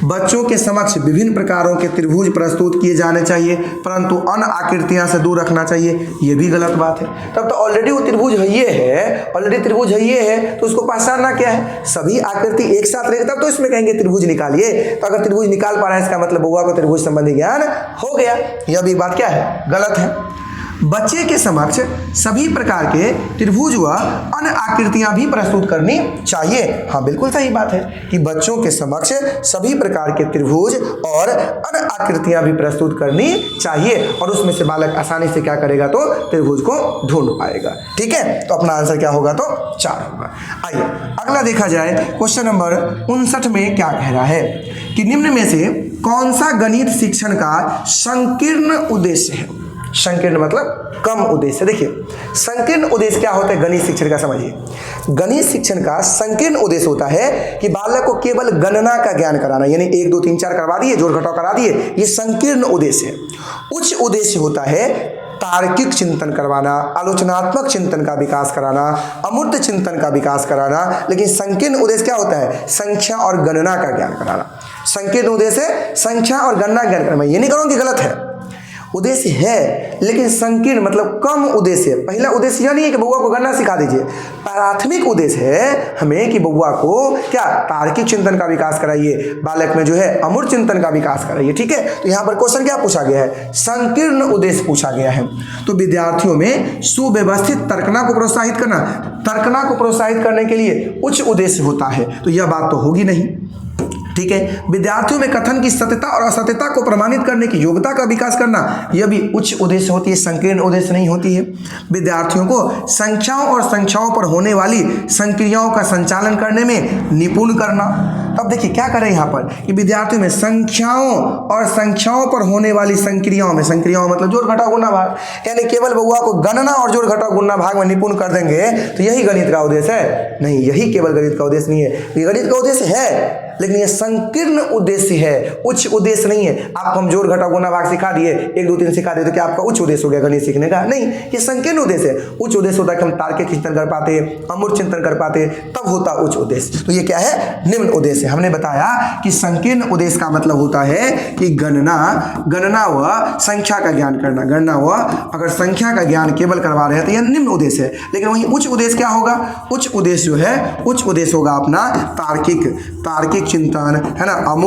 बच्चों के समक्ष विभिन्न प्रकारों के त्रिभुज प्रस्तुत किए जाने चाहिए परंतु अन्य आकृतियां से दूर रखना चाहिए, ये भी गलत बात है। तब तो ऑलरेडी वो त्रिभुज है ये है, ऑलरेडी त्रिभुज है ये है, तो उसको पहचानना क्या है, सभी आकृति एक साथ रहेगी तब तो इसमें कहेंगे त्रिभुज निकालिए। तो अगर त्रिभुज निकाल पा रहा है इसका मतलब बुआ को त्रिभुज संबंधी ज्ञान हो गया। यह भी बात क्या है, गलत है। बच्चे के समक्ष सभी प्रकार के त्रिभुज व अन्य आकृतियां भी प्रस्तुत करनी चाहिए। हाँ बिल्कुल सही बात है कि बच्चों के समक्ष सभी प्रकार के त्रिभुज और अन्य आकृतियां भी प्रस्तुत करनी चाहिए और उसमें से बालक आसानी से क्या करेगा, तो त्रिभुज को ढूंढ पाएगा। ठीक है, तो अपना आंसर क्या होगा, तो 4 होगा। आइए अगला देखा जाए क्वेश्चन नंबर 59 में क्या कह रहा है कि निम्न में से कौन सा गणित शिक्षण का संकीर्ण उद्देश्य है। संकीर्ण मतलब कम उद्देश्य। देखिए संकीर्ण उद्देश्य क्या होता है गणित शिक्षण का, समझिए गणित शिक्षण का संकीर्ण उद्देश्य होता है कि बालक को केवल गणना का ज्ञान कराना, यानी 1 2 3 4 करवा दिए, जोड़ घटाव करा दिए, ये संकीर्ण उद्देश्य है। उच्च उद्देश्य होता है तार्किक चिंतन करवाना, आलोचनात्मक चिंतन का विकास कराना, अमूर्त चिंतन का विकास कराना। लेकिन संकीर्ण उद्देश्य क्या होता है, संख्या और गणना का ज्ञान कराना। संकीर्ण उद्देश्य है संख्या और गणना ज्ञान कराना। ये नहीं कहूँगा कि गलत है, उद्देश्य है, लेकिन संकीर्ण मतलब कम उद्देश्य है। पहला उद्देश्य यह नहीं है कि बउआ को गणना सिखा दीजिए, प्राथमिक उद्देश्य है हमें कि बउआ को क्या तार्किक चिंतन का विकास कराइए, बालक में जो है अमूर्त चिंतन का विकास कराइए। ठीक है, तो यहाँ पर क्वेश्चन क्या पूछा गया है, संकीर्ण उद्देश्य पूछा गया है। तो विद्यार्थियों में सुव्यवस्थित तर्कना को प्रोत्साहित करना, तर्कना को प्रोत्साहित करने के लिए उच्च उद्देश्य होता है, तो यह बात तो होगी नहीं। ठीक है, विद्यार्थियों में कथन की सत्यता और असत्यता को प्रमाणित करने की योग्यता का विकास करना, यह भी उच्च उद्देश्य होती है, संकीर्ण उद्देश्य नहीं होती है। विद्यार्थियों को संख्याओं और संख्याओं पर होने वाली संक्रियाओं का संचालन करने में निपुण करना। अब देखिए क्या करें यहाँ पर कि विद्यार्थियों में संख्याओं और संख्याओं पर होने वाली संक्रियाओं में, संक्रियाओं मतलब जोड़ घटाव गुणा भाग, यानी केवल बउआ को गणना और जोड़ घटाव गुणा भाग में निपुण कर देंगे तो यही गणित का उद्देश्य है? नहीं, यही केवल गणित का उद्देश्य नहीं है। ये गणित का उद्देश्य है लेकिन ये संकीर्ण उद्देश्य है, उच्च उद्देश्य नहीं है। आपको हम जोड़ घटाव गुणा भाग सिखा दिए, 1 2 3 सिखा दिए, तो क्या आपका उच्च उद्देश्य हो गया गणित सीखने का? नहीं, ये संकीर्ण उद्देश्य है। उच्च उद्देश्य होता है कि हम तार्किक चिंतन कर पाते, अमूर्त चिंतन कर पाते, तब होता उच्च उद्देश्य। तो ये क्या है, निम्न उद्देश्य। हमने बताया कि संकीर्ण उद्देश्य का मतलब होता है कि गणना व संख्या का ज्ञान करना, गणना व अगर संख्या का ज्ञान केवल करवा रहे हैं तो यह निम्न उद्देश्य है। लेकिन वहीं उच्च उद्देश्य क्या होगा, उच्च उद्देश्य जो है, उच्च उद्देश्य होगा अपना तार्किक चिंतन, है ना, अमूर्त